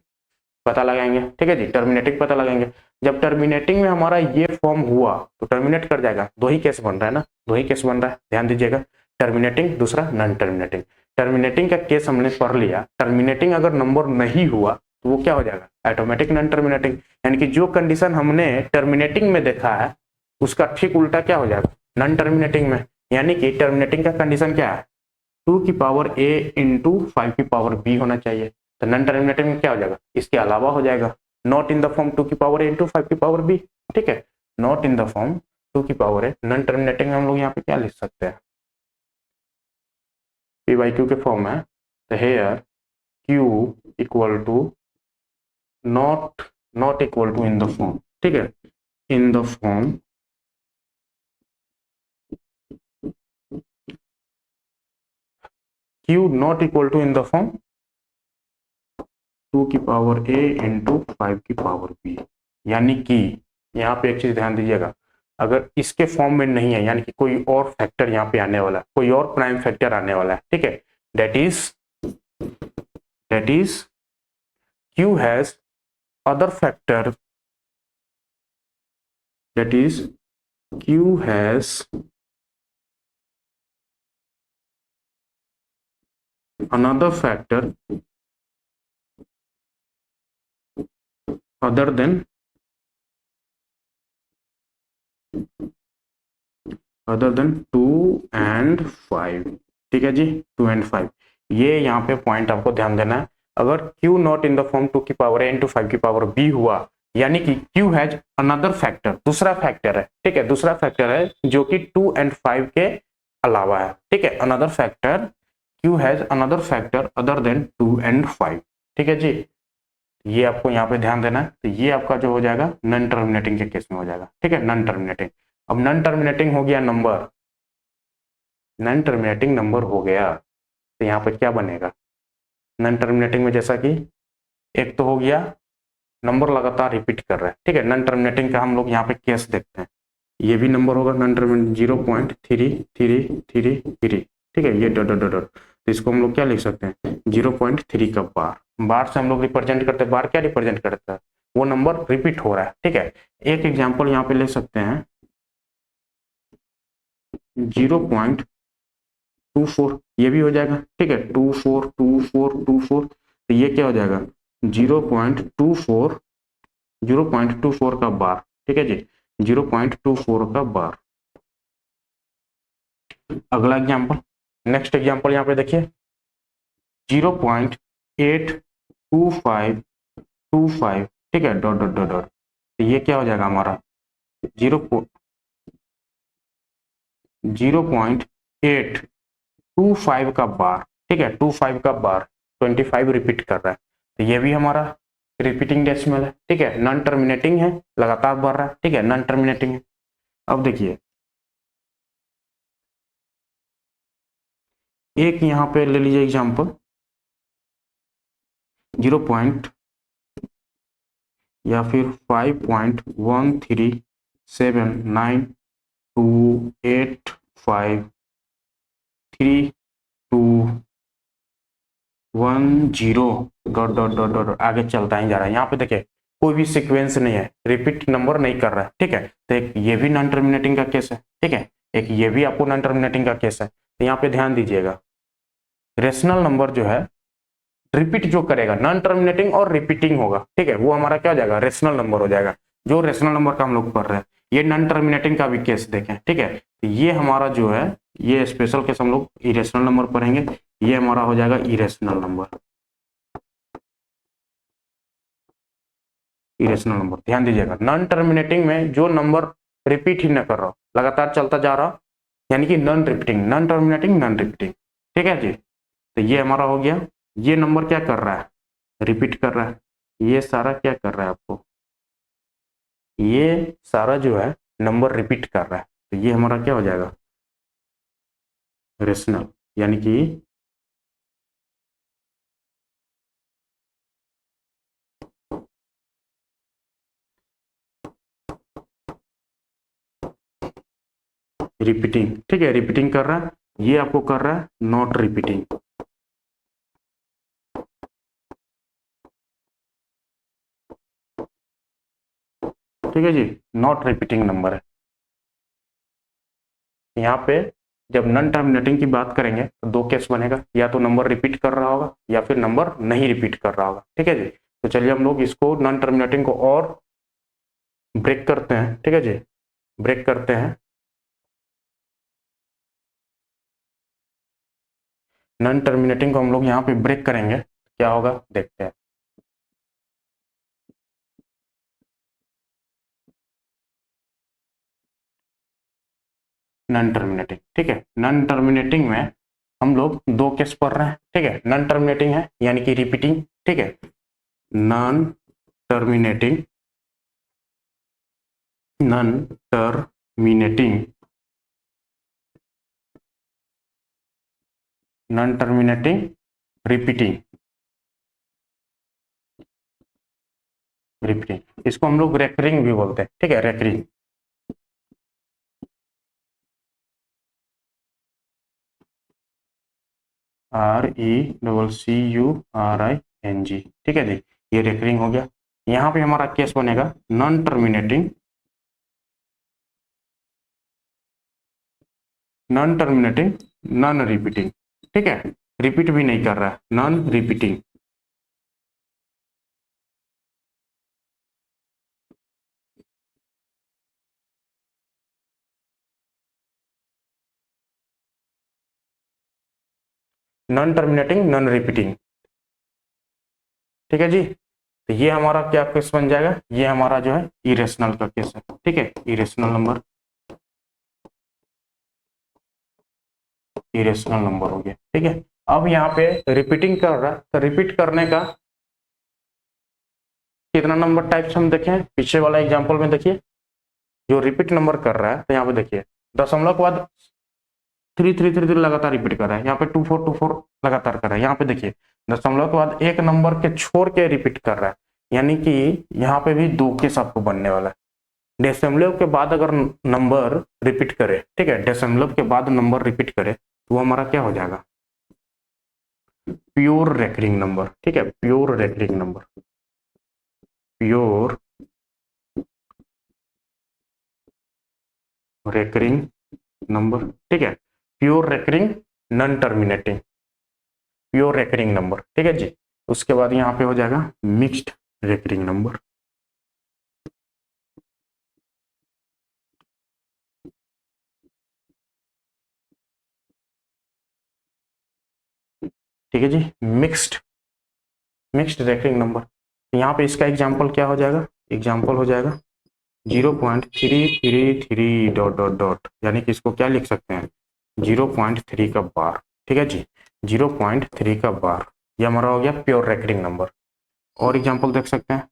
पता लगाएंगे, ठीक है जी, टर्मिनेटिंग पता लगाएंगे। जब टर्मिनेटिंग में हमारा ये फॉर्म हुआ तो टर्मिनेट कर जाएगा, दो ही केस बन रहा है ना, दो ही केस बन रहा है, ध्यान दीजिएगा, टर्मिनेटिंग दूसरा नॉन टर्मिनेटिंग। टर्मिनेटिंग का केस हमने पढ़ लिया, टर्मिनेटिंग अगर नंबर नहीं हुआ तो वो क्या हो जाएगा, ऑटोमेटिक नॉन टर्मिनेटिंग, यानी कि जो कंडीशन हमने टर्मिनेटिंग में देखा है उसका ठीक उल्टा क्या हो जाएगा नॉन टर्मिनेटिंग में, यानी कि टर्मिनेटिंग का कंडीशन क्या है, 2 की पावर a इंटू 5 की पावर b होना चाहिए। तो नॉन टर्मिनेटिंग में क्या हो जाएगा, इसके अलावा हो जाएगा, नॉट इन द फॉर्म 2 की पावर a इंटू 5 की पावर b, ठीक है, नॉट इन द फॉर्म 2 की पावर a। नॉन टर्मिनेटिंग में हम लोग यहाँ पे क्या लिख सकते हैं, p बाई क्यू के फॉर्म है, तो here q equal to not equal to in the form, ठीक है, in the form q not equal to in the form 2 की पावर a इंटू 5 की पावर b, यानी कि यहाँ पे एक चीज ध्यान दीजिएगा, अगर इसके फॉर्म में नहीं है यानी कि कोई और फैक्टर यहाँ पे आने वाला है, कोई और प्राइम फैक्टर आने वाला है, ठीक है, that is q has other factor, that is q has another factor other than 2 and 5, ठीक है जी, 2 and 5, ये यहाँ पे पॉइंट आपको ध्यान देना है। अगर q not in the form 2 की पावर a इंटू 5 की पावर b हुआ, यानी कि q हैज अनदर फैक्टर, दूसरा फैक्टर है, ठीक है, दूसरा फैक्टर है जो कि 2 and 5 के अलावा है, ठीक है, another factor, q has another factor other than 2 and 5, ठीक है जी, ये आपको यहाँ पे ध्यान देना है। तो ये आपका जो हो जाएगा नॉन टर्मिनेटिंग के केस में हो जाएगा, ठीक है, नॉन टर्मिनेटिंग। अब नॉन टर्मिनेटिंग हो गया नंबर, नॉन टर्मिनेटिंग नंबर हो गया तो यहाँ पे क्या बनेगा, नॉन टर्मिनेटिंग में जैसा कि एक तो हो गया नंबर लगातार रिपीट कर रहा है, ठीक है, नॉन टर्मिनेटिंग का हम लोग यहाँ पे केस देखते हैं, ये भी नंबर होगा नॉन टर्मिनेटिंग 0.333, ठीक है, ये डॉट डॉट डॉट, तो इसको हम लोग क्या लिख सकते हैं 0.3 का बार, बार से हम लोग रिप्रेजेंट करते हैं, बार क्या रिप्रेजेंट करता है, वो नंबर रिपीट हो रहा है, ठीक है। एक एग्जांपल यहाँ पे ले सकते हैं 0.24, ये भी हो जाएगा, ठीक है, 242424, तो ये क्या हो जाएगा 0.24, 0.24 का बार, ठीक है जी, 0.24 का बार। अगला एग्जांपल, नेक्स्ट एग्जांपल यहाँ पे देखिए 0.82525, ठीक है, डॉट डॉट डॉट डॉट, तो ये क्या हो जाएगा हमारा 0.825 का बार, ठीक है, 25 का बार 25 रिपीट कर रहा है, तो ये भी हमारा रिपीटिंग डेसिमल है, ठीक है, नॉन टर्मिनेटिंग है, लगातार बढ़ रहा है, ठीक है, नॉन टर्मिनेटिंग है। अब देखिए एक यहाँ पे ले लीजिए एग्जांपल 0. या फिर 5.1378283210 डॉट डॉट डॉट डॉट आगे चलता ही जा रहा है। यहाँ पे देखिए कोई भी सीक्वेंस नहीं है, रिपीट नंबर नहीं कर रहा है, ठीक है, तो एक ये भी नॉन टर्मिनेटिंग का केस है, ठीक है, एक ये भी आपको नॉन टर्मिनेटिंग का केस है। तो यहाँ पे ध्यान दीजिएगा रेशनल नंबर जो है रिपीट जो करेगा, नॉन टर्मिनेटिंग और रिपीटिंग होगा, ठीक है, वो हमारा क्या हो जाएगा, रेशनल नंबर हो जाएगा। जो रेशनल नंबर का हम लोग पढ़ रहे हैं, ये नॉन टर्मिनेटिंग का भी केस देखें, ठीक है, तो ये हमारा जो है, ये स्पेशल केस हम लोग इरेशनल नंबर पढ़ेंगे, ये हमारा हो जाएगा इरेशनल नंबर। इरेशनल नंबर ध्यान दीजिएगा, नॉन टर्मिनेटिंग में जो नंबर रिपीट ही न कर रहा हो, लगातार चलता जा रहा, यानी कि non repeating, non terminating non repeating, ठीक है जी। तो ये हमारा हो गया, ये नंबर क्या कर रहा है, रिपीट कर रहा है, ये सारा क्या कर रहा है आपको, ये सारा जो है नंबर रिपीट कर रहा है, तो ये हमारा क्या हो जाएगा, रेशनल, यानी कि रिपीटिंग, ठीक है, रिपीटिंग कर रहा है, ये आपको कर रहा है नॉट रिपीटिंग, ठीक है जी, नॉट रिपीटिंग नंबर है। यहाँ पे जब नॉन टर्मिनेटिंग की बात करेंगे तो दो केस बनेगा, या तो नंबर रिपीट कर रहा होगा या फिर नंबर नहीं रिपीट कर रहा होगा, ठीक है जी। तो चलिए हम लोग इसको नॉन टर्मिनेटिंग को और ब्रेक करते हैं, ठीक है जी, ब्रेक करते हैं। नॉन टर्मिनेटिंग को हम लोग यहाँ पे ब्रेक करेंगे, क्या होगा देखते हैं। नॉन टर्मिनेटिंग, ठीक है, नॉन टर्मिनेटिंग में हम लोग दो केस पढ़ रहे हैं, ठीक है, नॉन टर्मिनेटिंग है यानी कि रिपीटिंग, ठीक है, non terminating, non terminating, non terminating, repeating, repeating, इसको हम लोग रेकरिंग भी बोलते हैं, ठीक है, रेकरिंग, RECCURING, ठीक है जी, ये रेकरिंग हो गया। यहाँ पे हमारा केस बनेगा non terminating, non terminating, non repeating, ठीक है, रिपीट भी नहीं कर रहा है, non repeating, non terminating, non repeating, ठीक है जी। तो ये हमारा क्या केस बन जाएगा, ये हमारा जो है इरेशनल का केस है, ठीक है, इरेशनल नंबर, इरेशनल नंबर हो गया, ठीक है। अब यहाँ पे रिपीटिंग कर रहा है, तो रिपीट करने का कितना नंबर टाइप्स हम देखें, पीछे वाला एग्जांपल में देखिए, जो रिपीट नंबर कर रहा है, तो यहाँ पे देखिए दशमलव के बाद थ्री थ्री थ्री थ्री लगातार रिपीट कर रहा है, यहाँ पे टू फोर लगातार कर रहा है, यहाँ पे देखिए दशमलव के बाद एक नंबर के छोड़ के रिपीट कर रहा है, यानी कि यहाँ पे भी दो केस आपको बनने वाला है। डेसिमलव के बाद अगर नंबर रिपीट करे, ठीक है, डेसिमलव के बाद नंबर रिपीट करे, तो वो हमारा क्या हो जाएगा, प्योर रेकरिंग नंबर, ठीक है, pure recurring number, pure recurring number, ठीक है, pure recurring, non terminating, pure recurring number, ठीक है जी। उसके बाद यहाँ पे हो जाएगा मिक्स्ड रेकरिंग नंबर, ठीक है जी, मिक्स्ड, मिक्स्ड रेकरिंग नंबर। यहाँ पे इसका एग्जाम्पल क्या हो जाएगा, एग्जाम्पल हो जाएगा 0.333 डॉट डॉट डॉट, यानी कि इसको क्या लिख सकते हैं, 0.3 का बार, ठीक है जी, 0.3 का बार, ये हमारा हो गया प्योर रेकरिंग नंबर। और एग्जाम्पल देख सकते हैं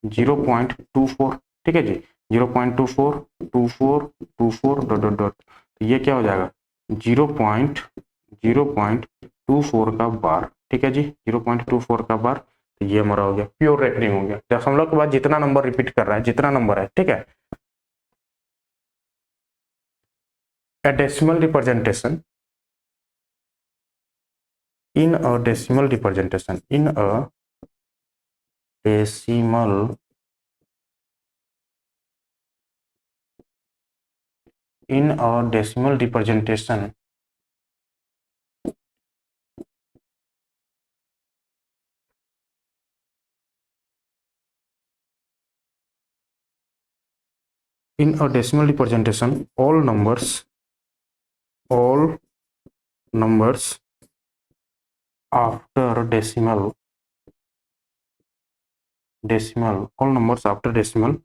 0.24, ठीक है जी, 0.24 24 24 डॉट डॉट डॉट, तो ये क्या हो जाएगा 0.24 का बार, ठीक है जी, 0.24 का बार, तो ये हमारा हो गया प्योर रेकरिंग हो गया। दशमलव के बाद जितना नंबर रिपीट कर रहा है, जितना नंबर है, ठीक है, a decimal representation, in a decimal representation, in a decimal, in a decimal representation, in a decimal representation all numbers after decimal all numbers after decimal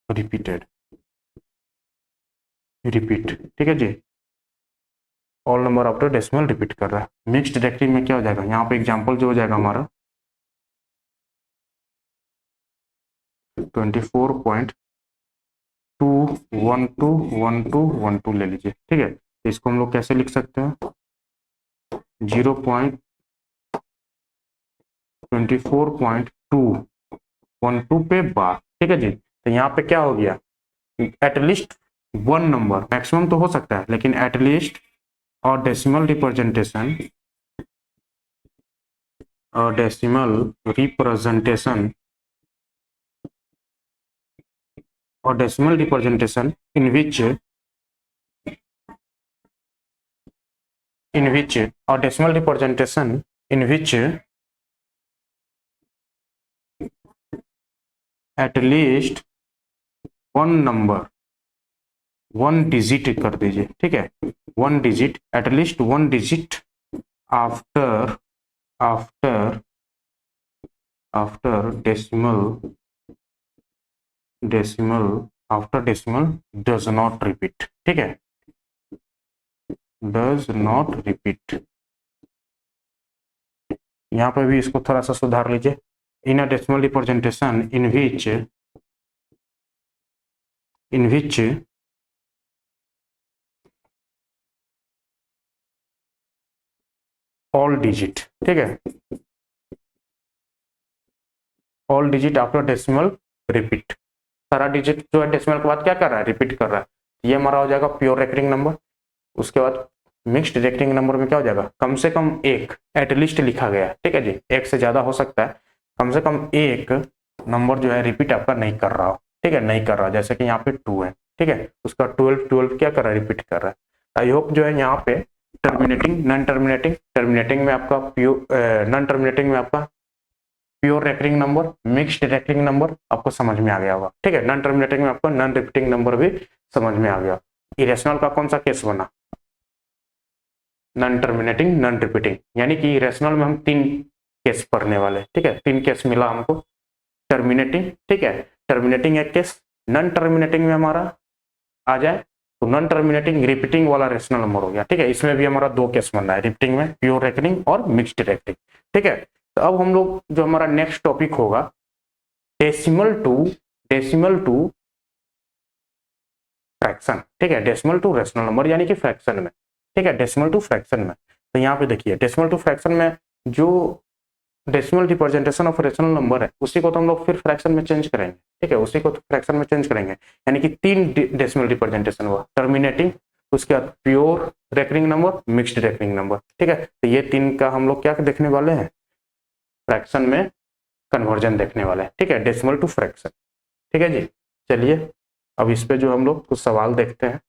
repeat, ठीक है जी। All number after decimal repeat कर रहा है। मिक्स्ड डायरेक्टरी में क्या हो जाएगा, यहाँ पे एग्जांपल जो हो जाएगा हमारा 24.2121212 ले लीजिए, ठीक है। तो इसको हम लोग कैसे लिख सकते हैं, 0.24.212 पे बार, ठीक है जी। तो यहाँ पे क्या हो गया, एटलीस्ट वन नंबर, मैक्सिमम तो हो सकता है लेकिन एटलीस्ट और decimal representation or decimal representation in which or decimal representation in which at least one number, one digit कर दीजिए, ठीक है, one digit, at least one digit after after after decimal after decimal does not repeat, ठीक है, डज नॉट रिपीट। यहाँ पे भी इसको थोड़ा सा सुधार लीजिए, in a decimal representation in which all digit, ठीक है, all digit after decimal repeat, सारा डिजिट जो है डेसिमल के बाद क्या कर रहा है, रिपीट कर रहा है। ये हमारा हो जाएगा प्योर रेकरिंग नंबर। उसके बाद मिक्स्ड रेकरिंग नंबर में क्या हो जाएगा, कम से कम एक, एटलीस्ट लिखा गया है, ठीक है जी, एक से ज्यादा हो सकता है, कम से कम एक नंबर जो है रिपीट आपका नहीं कर रहा हो, ठीक है, नहीं कर रहा, जैसे कि यहाँ पे 2 है, ठीक है, उसका 12 क्या कर रहा है, रिपीट कर रहा है। आई होप जो है यहाँ पे टर्मिनेटिंग, नॉन टर्मिनेटिंग, टर्मिनेटिंग में आपका नॉन टर्मिनेटिंग में आपका pure recurring number, mixed recurring number आपको समझ में आ गया होगा, ठीक है। नॉन टर्मिनेटिंग में आपको नॉन रिपीटिंग नंबर भी समझ में आ गया। इरेशनल का कौन सा केस बना, नॉन टर्मिनेटिंग, नॉन रिपीटिंग, यानी कि इरेशनल में हम 3 केस पढ़ने वाले, ठीक है, 3 केस मिला हमको। टर्मिनेटिंग, ठीक है, टर्मिनेटिंग एक केस, नॉन टर्मिनेटिंग में हमारा आ जाए तो नॉन टर्मिनेटिंग रिपीटिंग वाला रेशनल नंबर हो गया, ठीक है। इसमें भी हमारा 2 केस बन रहा है, रिपीटिंग में प्योर रेकरिंग और मिक्स्ड रेकरिंग, ठीक है। तो अब हम लोग जो हमारा नेक्स्ट टॉपिक होगा, डेसिमल टू फ्रैक्शन, ठीक है, डेसिमल टू रेशनल नंबर यानी कि फ्रैक्शन में, ठीक है, डेसिमल टू फ्रैक्शन में। तो यहाँ पे देखिए डेसिमल टू फ्रैक्शन में जो decimal representation of rational number है उसी को तो हम लोग फिर फ्रैक्शन में चेंज करेंगे, ठीक है, उसी को तो फ्रैक्शन में चेंज करेंगे, यानी कि 3 डेसिमल रिप्रेजेंटेशन हुआ, टर्मिनेटिंग, उसके बाद pure recurring number, mixed recurring number, ठीक है। तो ये 3 का हम लोग क्या देखने वाले हैं, फ्रैक्शन में कन्वर्जन देखने वाले हैं, ठीक है, डेसिमल टू फ्रैक्शन, ठीक है जी। चलिए अब इस पे जो हम लोग कुछ सवाल देखते हैं,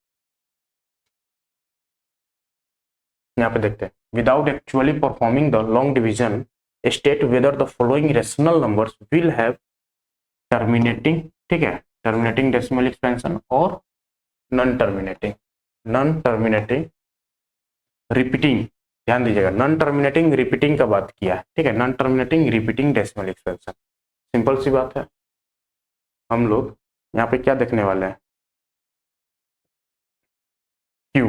यहाँ पे देखते हैं, without actually performing the long division state whether the following rational numbers will have terminating, ठीक है, टर्मिनेटिंग डेसिमल एक्सपेंशन और नॉन टर्मिनेटिंग रिपीटिंग, ध्यान दीजिएगा, नॉन टर्मिनेटिंग रिपीटिंग का बात किया है, ठीक है, non terminating repeating decimal expansion. Simple सी बात है, हम लोग यहाँ पे क्या देखने वाले हैं, क्यू,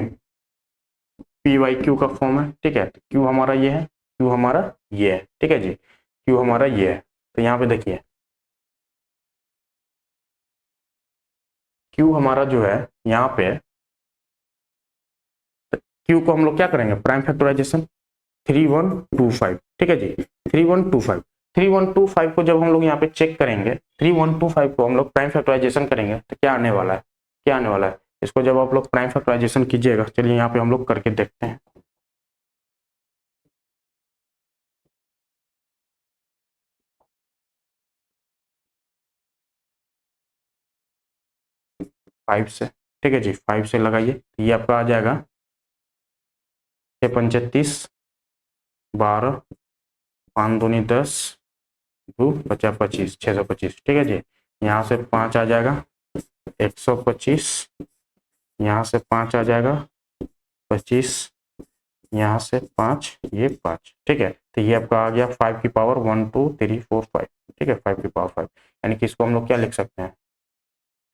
पी वाई क्यू का फॉर्म है, ठीक है, तो क्यू हमारा ये है, क्यू हमारा ये है, ठीक है जी, क्यू हमारा ये है। तो यहाँ पे देखिए क्यू हमारा जो है यहाँ पे, क्यू को हम लोग क्या करेंगे, प्राइम फैक्टराइजेशन 3125, ठीक है जी, 3125, 3125 को जब हम लोग यहाँ पे चेक करेंगे, 3125 को हम लोग प्राइम फैक्टराइजेशन करेंगे तो क्या आने वाला है, क्या आने वाला है, इसको जब आप लोग प्राइम फैक्टराइजेशन कीजिएगा, चलिए यहाँ पे हम लोग करके देखते हैं। फाइव से, ठीक है जी, 5 से लगाइए, तो ये आपका आ जाएगा 6 12, 5 दूनी 10, 2 50 25, 625, ठीक है जी। यहाँ से 5 आ जाएगा, 125, यहाँ से 5 आ जाएगा, 25, यहाँ से 5, ये 5, ठीक है। तो ये आपका आ गया 5 की पावर 1 2 3 4 5, ठीक है, 5 की पावर 5, यानी कि इसको हम लोग क्या लिख सकते हैं,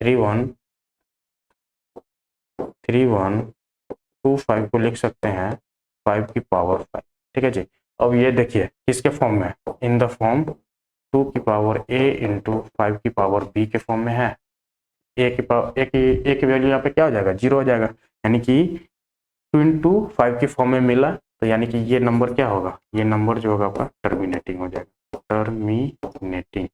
3125 को लिख सकते हैं 5 की पावर 5, ठीक है जी। अब ये देखिए किसके फॉर्म में, इन द फॉर्म 2 की पावर a इंटू 5 की पावर b के फॉर्म में है। ए की पावर ए की वैल्यू यहाँ पे क्या हो जाएगा, 0 हो जाएगा, यानी कि 2 इंटू 5 की फॉर्म में मिला, तो यानी कि ये नंबर क्या होगा, ये नंबर जो होगा आपका टर्मिनेटिंग हो जाएगा, टर्मिनेटिंग,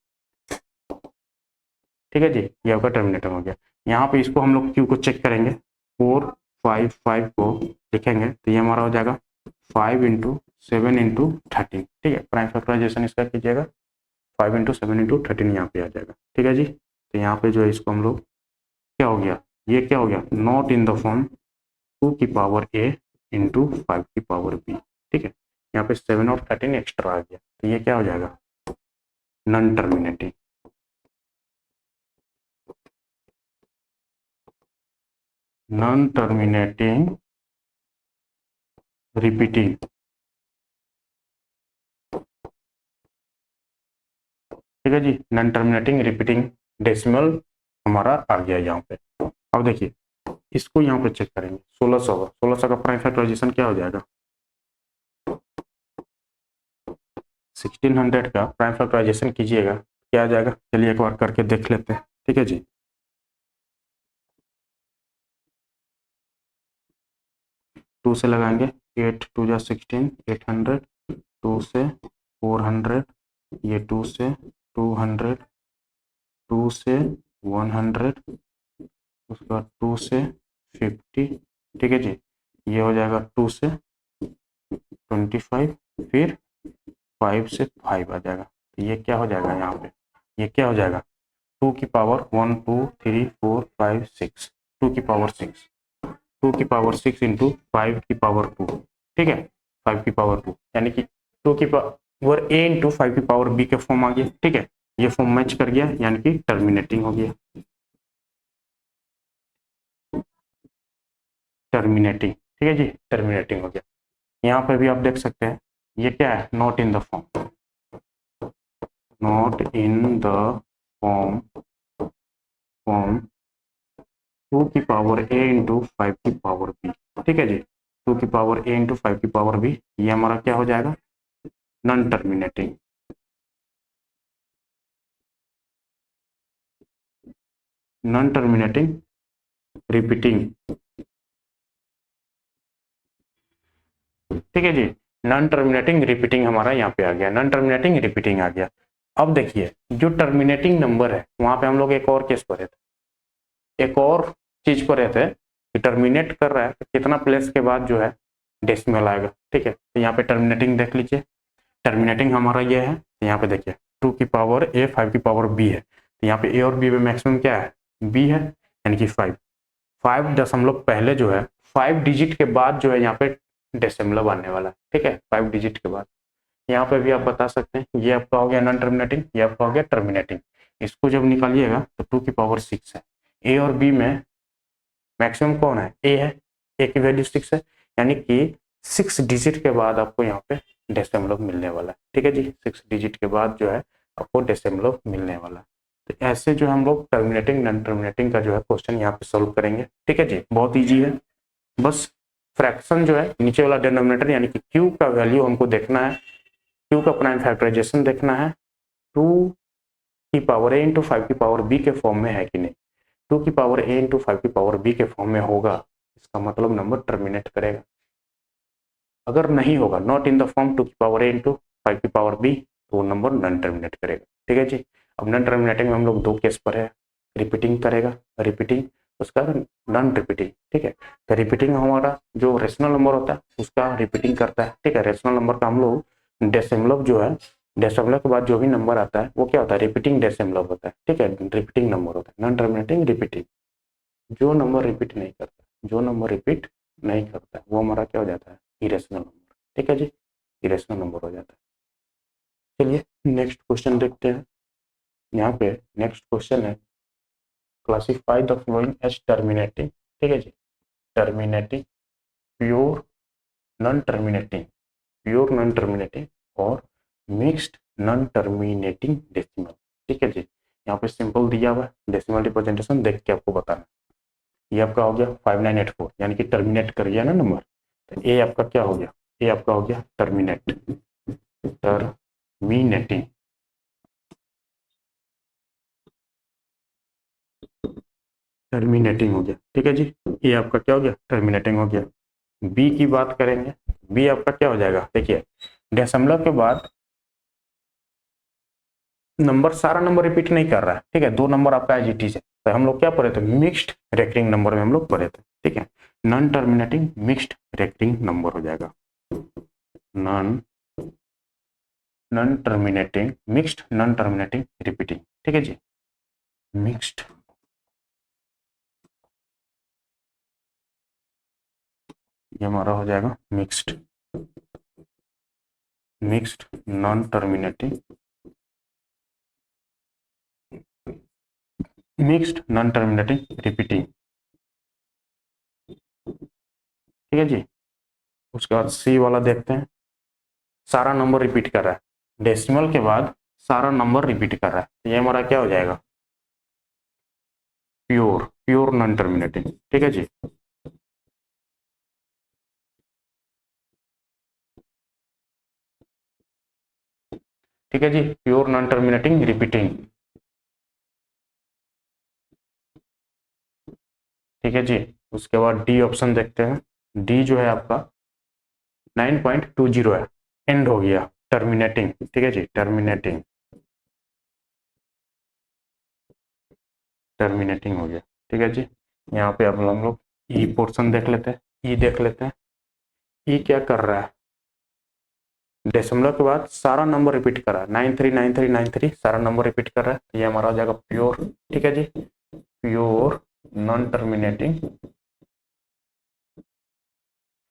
ठीक है जी, ये आपका टर्मिनेटिंग हो गया। यहाँ पे इसको हम लोग क्यू को चेक करेंगे, 455 को लिखेंगे तो ये हमारा हो जाएगा 5 इंटू 7 इंटू 13, ठीक है, प्राइम फैक्टराइजेशन इसका कीजिएगा, 5 इंटू 7 इंटू 13 यहाँ पे आ जाएगा, ठीक है जी। तो यहाँ पे जो है इसको हम लोग क्या हो गया, ये क्या हो गया, नॉट इन द फॉर्म 2 की पावर a इंटू 5 की पावर b, ठीक है, यहाँ पे 7 और 13 एक्स्ट्रा आ गया, तो ये क्या हो जाएगा, non terminating, non terminating repeating, ठीक है जी, नॉन टर्मिनेटिंग रिपीटिंग डेसिमल हमारा आ गया यहाँ पे। अब देखिए इसको यहाँ पे चेक करेंगे, 1600 का प्राइम फैक्टराइजेशन क्या हो जाएगा, 1600 का प्राइम फैक्टराइजेशन कीजिएगा क्या आ जाएगा, चलिए एक बार करके देख लेते हैं, ठीक है जी। 2 से लगाएंगे, 8 2 जा 16, 800, 2 से 400, ये 2 से 200, 2 से 100, उसके बाद 2 से 50, ठीक है जी, ये हो जाएगा 2 से 25, फिर 5 से 5 आ जाएगा, तो ये क्या हो जाएगा यहाँ पे, ये क्या हो जाएगा, 2 की पावर 1 2 3 4 5 6, 2 की पावर 6, 2 की पावर 6 इंटू 5 की पावर 2, ठीक है, 5 की पावर 2, यानी कि 2 की पावर a इंटू 5 की पावर b के फॉर्म आ गया, ठीक है, ये फॉर्म मैच कर गया, यानी कि टर्मिनेटिंग हो गया, टर्मिनेटिंग, ठीक है जी, टर्मिनेटिंग हो गया। यहाँ पे भी आप देख सकते हैं ये क्या है, not in the form, not in the form, form 2 की पावर a इंटू 5 की पावर b, ठीक है जी, 2 की पावर a इंटू 5 की पावर b, ये हमारा क्या हो जाएगा, non terminating, non terminating repeating, ठीक है जी, नॉन टर्मिनेटिंग रिपीटिंग हमारा यहाँ पे आ गया, नॉन टर्मिनेटिंग रिपीटिंग आ गया। अब देखिए जो टर्मिनेटिंग नंबर है वहां पे हम लोग एक और केस पर थे, एक और चीज पर रहते हैं कि टर्मिनेट कर रहा है तो कितना प्लेस के बाद जो है डेसिमल आएगा, ठीक है, तो यहाँ पे टर्मिनेटिंग देख लीजिए, टर्मिनेटिंग हमारा ये है, तो यहाँ पे देखिए 2 की पावर a 5 की पावर b है, तो यहाँ पे a और b में मैक्सिमम क्या है, b है, यानी कि 5, 5 दशमलव पहले जो है 5 डिजिट के बाद जो है यहाँ पे डेसिमलव आने वाला है, ठीक है, 5 डिजिट के बाद, यहाँ पे भी आप बता सकते हैं ये आपका हो गया नॉन टर्मिनेटिंग, ये आपका हो गया टर्मिनेटिंग। इसको जब निकालिएगा तो 2 की पावर 6 है, ए और बी में मैक्सिमम कौन है, ए है, ए की वैल्यू 6 है, यानी कि 6 डिजिट के बाद आपको यहाँ पे डेसिमलव मिलने वाला है, ठीक है जी, 6 डिजिट के बाद जो है आपको डेसिमलव मिलने वाला है। तो ऐसे जो हम लोग टर्मिनेटिंग नॉन टर्मिनेटिंग का जो है क्वेश्चन यहाँ पे सोल्व करेंगे, ठीक है जी, बहुत ईजी है, बस फ्रैक्शन जो है नीचे वाला डिनोमिनेटर यानी कि क्यू का वैल्यू हमको देखना है, क्यू का प्राइम फैक्टराइजेशन देखना है, 2 की पावर a इंटू 5 की पावर b के फॉर्म में है कि नहीं, 2 की पावर a इंटू 5 की पावर b के फॉर्म में होगा, इसका मतलब नंबर टर्मिनेट करेगा, अगर नहीं होगा नॉट इन द फॉर्म 2 की पावर a इंटू 5 की पावर b, तो वो नंबर नॉन टर्मिनेट करेगा, ठीक है जी। अब नॉन टर्मिनेटिंग में हम लोग दो केस पर है, रिपीटिंग करेगा, रिपीटिंग उसका नॉन रिपीटिंग, ठीक है, तो रिपीटिंग हमारा जो रेशनल नंबर होता है उसका रिपीटिंग करता है, ठीक है, रेशनल नंबर का हम लोग डेसिमलव जो है, डेसिमलव के बाद जो भी नंबर आता है वो क्या होता है, रिपीटिंग डेसिमलव होता है, ठीक है, रिपीटिंग नंबर होता है, नॉन टर्मिनेटिंग रिपीटिंग, जो नंबर रिपीट नहीं करता, जो नंबर रिपीट नहीं करता वो हमारा क्या हो जाता है, इरेशनल नंबर, ठीक है जी, इरेशनल नंबर हो जाता है। चलिए नेक्स्ट क्वेश्चन देखते हैं, यहाँ पे नेक्स्ट क्वेश्चन है classify the following as terminating, ठीक है जी, terminating, pure non terminating, pure non terminating और मिक्स्ड नॉन टर्मिनेटिंग डेसिमल, ठीक है जी। यहाँ पे सिंपल दिया हुआ है, डेसिमल रिप्रेजेंटेशन देख के आपको बताना। ये आपका हो गया 5984, यानी कि टर्मिनेट कर गया ना नंबर, तो ए आपका क्या हो गया, ए आपका हो गया टर्मिनेट, टर्मिनेटिंग, टर्मिनेटिंग हो गया, ठीक है जी। ये आपका क्या हो गया, टर्मिनेटिंग हो गया। बी की बात करेंगे, बी आपका क्या हो जाएगा, देखिए दशमलव के बाद नंबर, सारा नंबर रिपीट नहीं कर रहा है, ठीक है, दो नंबर आपका एज इट इज है, तो हम लोग क्या पढ़े थे, मिक्स्ड रेकरिंग नंबर में हम लोग पढ़े थे, ठीक है। Non terminating mixed recurring number हो जाएगा, non non terminating mixed non terminating repeating, ठीक है जी। मिक्स्ड, ये हमारा हो जाएगा mixed, mixed non terminating, mixed non terminating repeating, ठीक है जी। उसके बाद सी वाला देखते हैं, सारा नंबर रिपीट कर रहा है, डेसिमल के बाद सारा नंबर रिपीट कर रहा है, तो ये हमारा क्या हो जाएगा, प्योर, प्योर नॉन टर्मिनेटिंग, ठीक है जी। ठीक है जी, प्योर नॉन टर्मिनेटिंग रिपीटिंग, ठीक है जी। उसके बाद डी ऑप्शन देखते हैं, डी जो है आपका 9.20 है, एंड हो गया, टर्मिनेटिंग, ठीक है जी, टर्मिनेटिंग, टर्मिनेटिंग हो गया, ठीक है जी। यहाँ पे अब हम लोग ई पोर्शन देख लेते हैं, ई देख लेते हैं, ई क्या कर रहा है, दशमलव के बाद सारा नंबर रिपीट कर रहा है, 939393 सारा नंबर रिपीट कर रहा है, तो ये हमारा हो जाएगा प्योर, ठीक है जी, pure non terminating,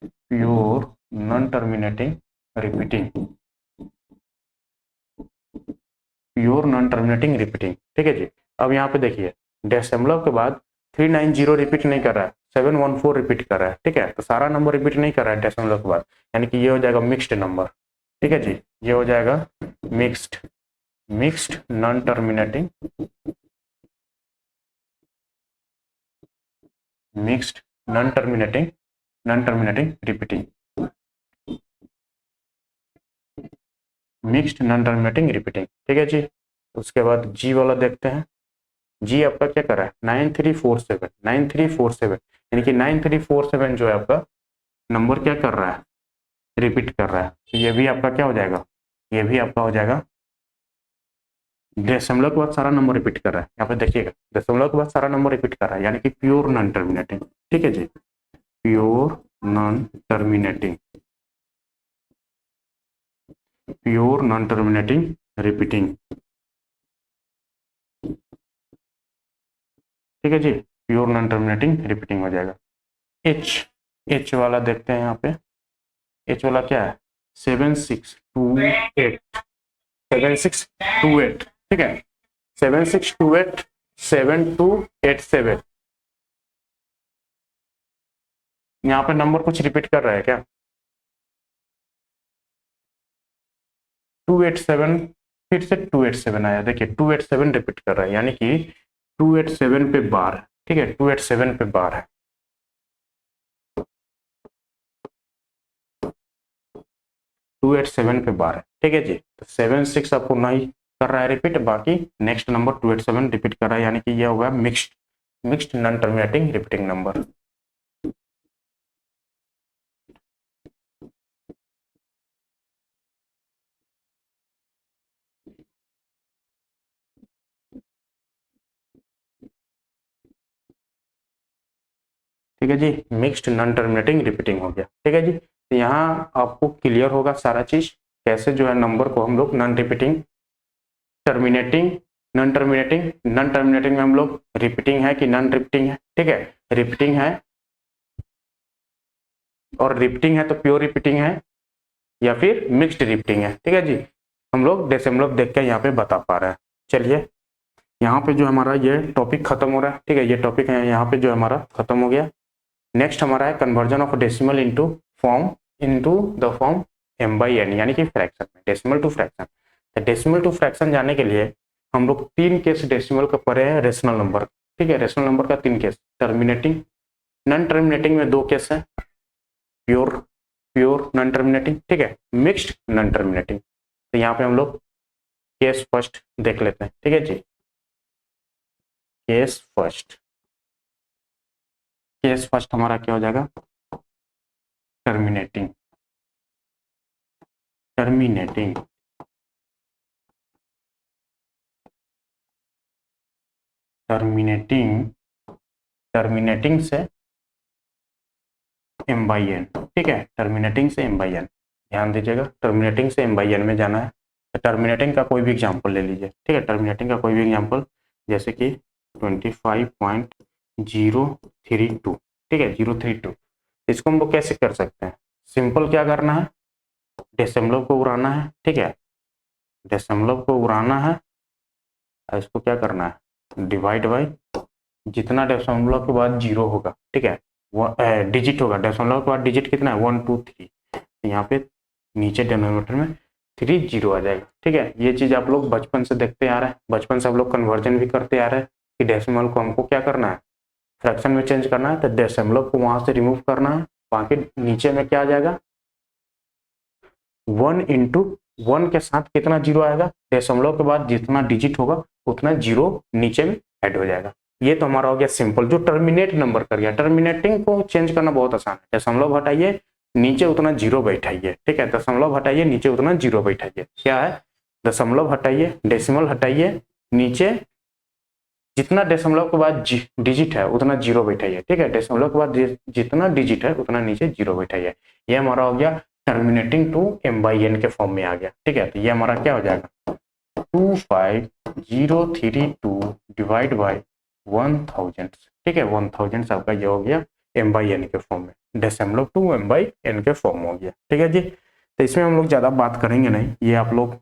pure non terminating repeating, pure non terminating repeating, ठीक है जी। अब यहाँ पे देखिए दशमलव के बाद 390 रिपीट नहीं कर रहा है, 714 रिपीट कर रहा है, ठीक है, तो सारा नंबर रिपीट नहीं कर रहा है दशमलव के बाद, यानी कि ये हो जाएगा मिक्स्ड नंबर, ठीक है जी, ये हो जाएगा mixed, mixed non terminating, mixed non terminating, non terminating repeating, mixed non terminating repeating, ठीक है जी। उसके बाद जी वाला देखते हैं, जी आपका क्या कर रहा है, 9347, 9347, यानी कि 9347 जो है आपका नंबर क्या कर रहा है, रिपीट कर रहा है, तो ये भी आपका क्या हो जाएगा, ये भी आपका हो जाएगा, दशमलव के बाद सारा नंबर रिपीट कर रहा है, यहाँ पे देखिएगा दशमलव के बाद सारा नंबर रिपीट कर रहा है, यानी कि प्योर नॉन टर्मिनेटिंग, ठीक है जी, pure non terminating, pure non terminating repeating, ठीक है जी, प्योर नॉन टर्मिनेटिंग रिपीटिंग हो जाएगा। एच, एच वाला देखते हैं, यहाँ पे एच वाला क्या है, 7628, 7628, ठीक है, 7628 7287, यहाँ पे नंबर कुछ रिपीट कर रहा है क्या, 287, फिर से 287 आया, देखिए 287 रिपीट कर रहा है, यानी कि 287 पे बार, ठीक है, 287 पे बार है, 287 पे बार है, ठीक है जी। तो 76 आपको नहीं कर रहा है रिपीट, बाकी नेक्स्ट नंबर 287 रिपीट कर रहा है, यानी कि ये होगा mixed, mixed non terminating repeating number, ठीक है जी, मिक्स्ड नॉन टर्मिनेटिंग रिपीटिंग हो गया, ठीक है जी। तो यहाँ आपको क्लियर होगा सारा चीज, कैसे जो है नंबर को हम लोग non repeating, terminating, non terminating, non terminating में हम लोग रिपीटिंग है कि नॉन रिपीटिंग है, ठीक है, रिपीटिंग है, और रिपीटिंग है तो प्योर रिपीटिंग है या फिर मिक्स्ड रिपीटिंग है, ठीक है जी। हम लोग डेसिमल देख के यहाँ पे बता पा रहे हैं, चलिए यहाँ पे जो हमारा ये टॉपिक खत्म हो रहा है, ठीक है, ये टॉपिक है यहाँ पे जो हमारा खत्म हो गया। नेक्स्ट हमारा है conversion of decimal into the form m/n, यानी कि फ्रैक्शन में, डेसिमल टू फ्रैक्शन। तो डेसिमल टू फ्रैक्शन जाने के लिए हम लोग 3 केस डेसिमल का पढ़े हैं रेशनल नंबर, ठीक है, रेशनल नंबर का 3 केस, टर्मिनेटिंग, नॉन टर्मिनेटिंग में 2 केस है, प्योर नॉन टर्मिनेटिंग, ठीक है, मिक्स्ड नॉन टर्मिनेटिंग। तो यहाँ पे हम लोग केस फर्स्ट देख लेते हैं, ठीक है जी। केस फर्स्ट हमारा क्या हो जाएगा, टर्मिनेटिंग से m/n, ठीक है, टर्मिनेटिंग से m/n, ध्यान दीजिएगा, टर्मिनेटिंग से m/n में जाना है। तो टर्मिनेटिंग का कोई भी एग्जांपल ले लीजिए, ठीक है, टर्मिनेटिंग का कोई भी एग्जांपल, जैसे कि 25.032, ठीक है, 032। इसको हम लोग कैसे कर सकते हैं, सिंपल क्या करना है, दशमलव को उड़ाना है, ठीक है, दशमलव को उड़ाना है और इसको क्या करना है, डिवाइड बाई जितना दशमलव के बाद जीरो होगा, ठीक है, वो डिजिट होगा, दशमलव के बाद डिजिट कितना है 1 2 3, तो यहाँ पे नीचे डिनोमिनेटर में 3 0 आ जाएगा, ठीक है। ये चीज आप लोग बचपन से देखते आ रहे हैं, बचपन से आप लोग कन्वर्जन भी करते आ रहे हैं कि डेसिमल को हमको क्या करना है, फ्रैक्शन में चेंज करना है, तो डेसिमलव को वहां से रिमूव करना है, बाकी नीचे में क्या आ जाएगा, 1 इंटू 1 के साथ कितना जीरो आएगा, दशमलव के बाद जितना डिजिट होगा उतना जीरो नीचे में ऐड हो जाएगा। ये तो हमारा हो गया सिंपल, जो टर्मिनेट नंबर कर गया। टर्मिनेटिंग को चेंज करना बहुत आसान है, दशमलव हटाइए नीचे उतना जीरो बैठाइए, ठीक है, दशमलव हटाइए नीचे उतना जीरो बैठाइए, क्या है, दशमलव हटाइए, डेसिमल हटाइए, नीचे जितना दशमलव के बाद डिजिट है उतना जीरो बैठाइए, ठीक है, दशमलव के बाद जितना डिजिट है उतना नीचे जीरो बैठाइए। ये हमारा हो गया टर्मिनेटिंग टू m/n के फॉर्म में आ गया, ठीक है। तो ये हमारा क्या हो जाएगा, 25032 डिवाइड बाई 1000, ठीक है, 1000 आपका ये हो गया m/n के फॉर्म में, डेसिमलव टू m/n के फॉर्म हो गया, ठीक है जी। तो इसमें हम लोग ज्यादा बात करेंगे नहीं, ये आप लोग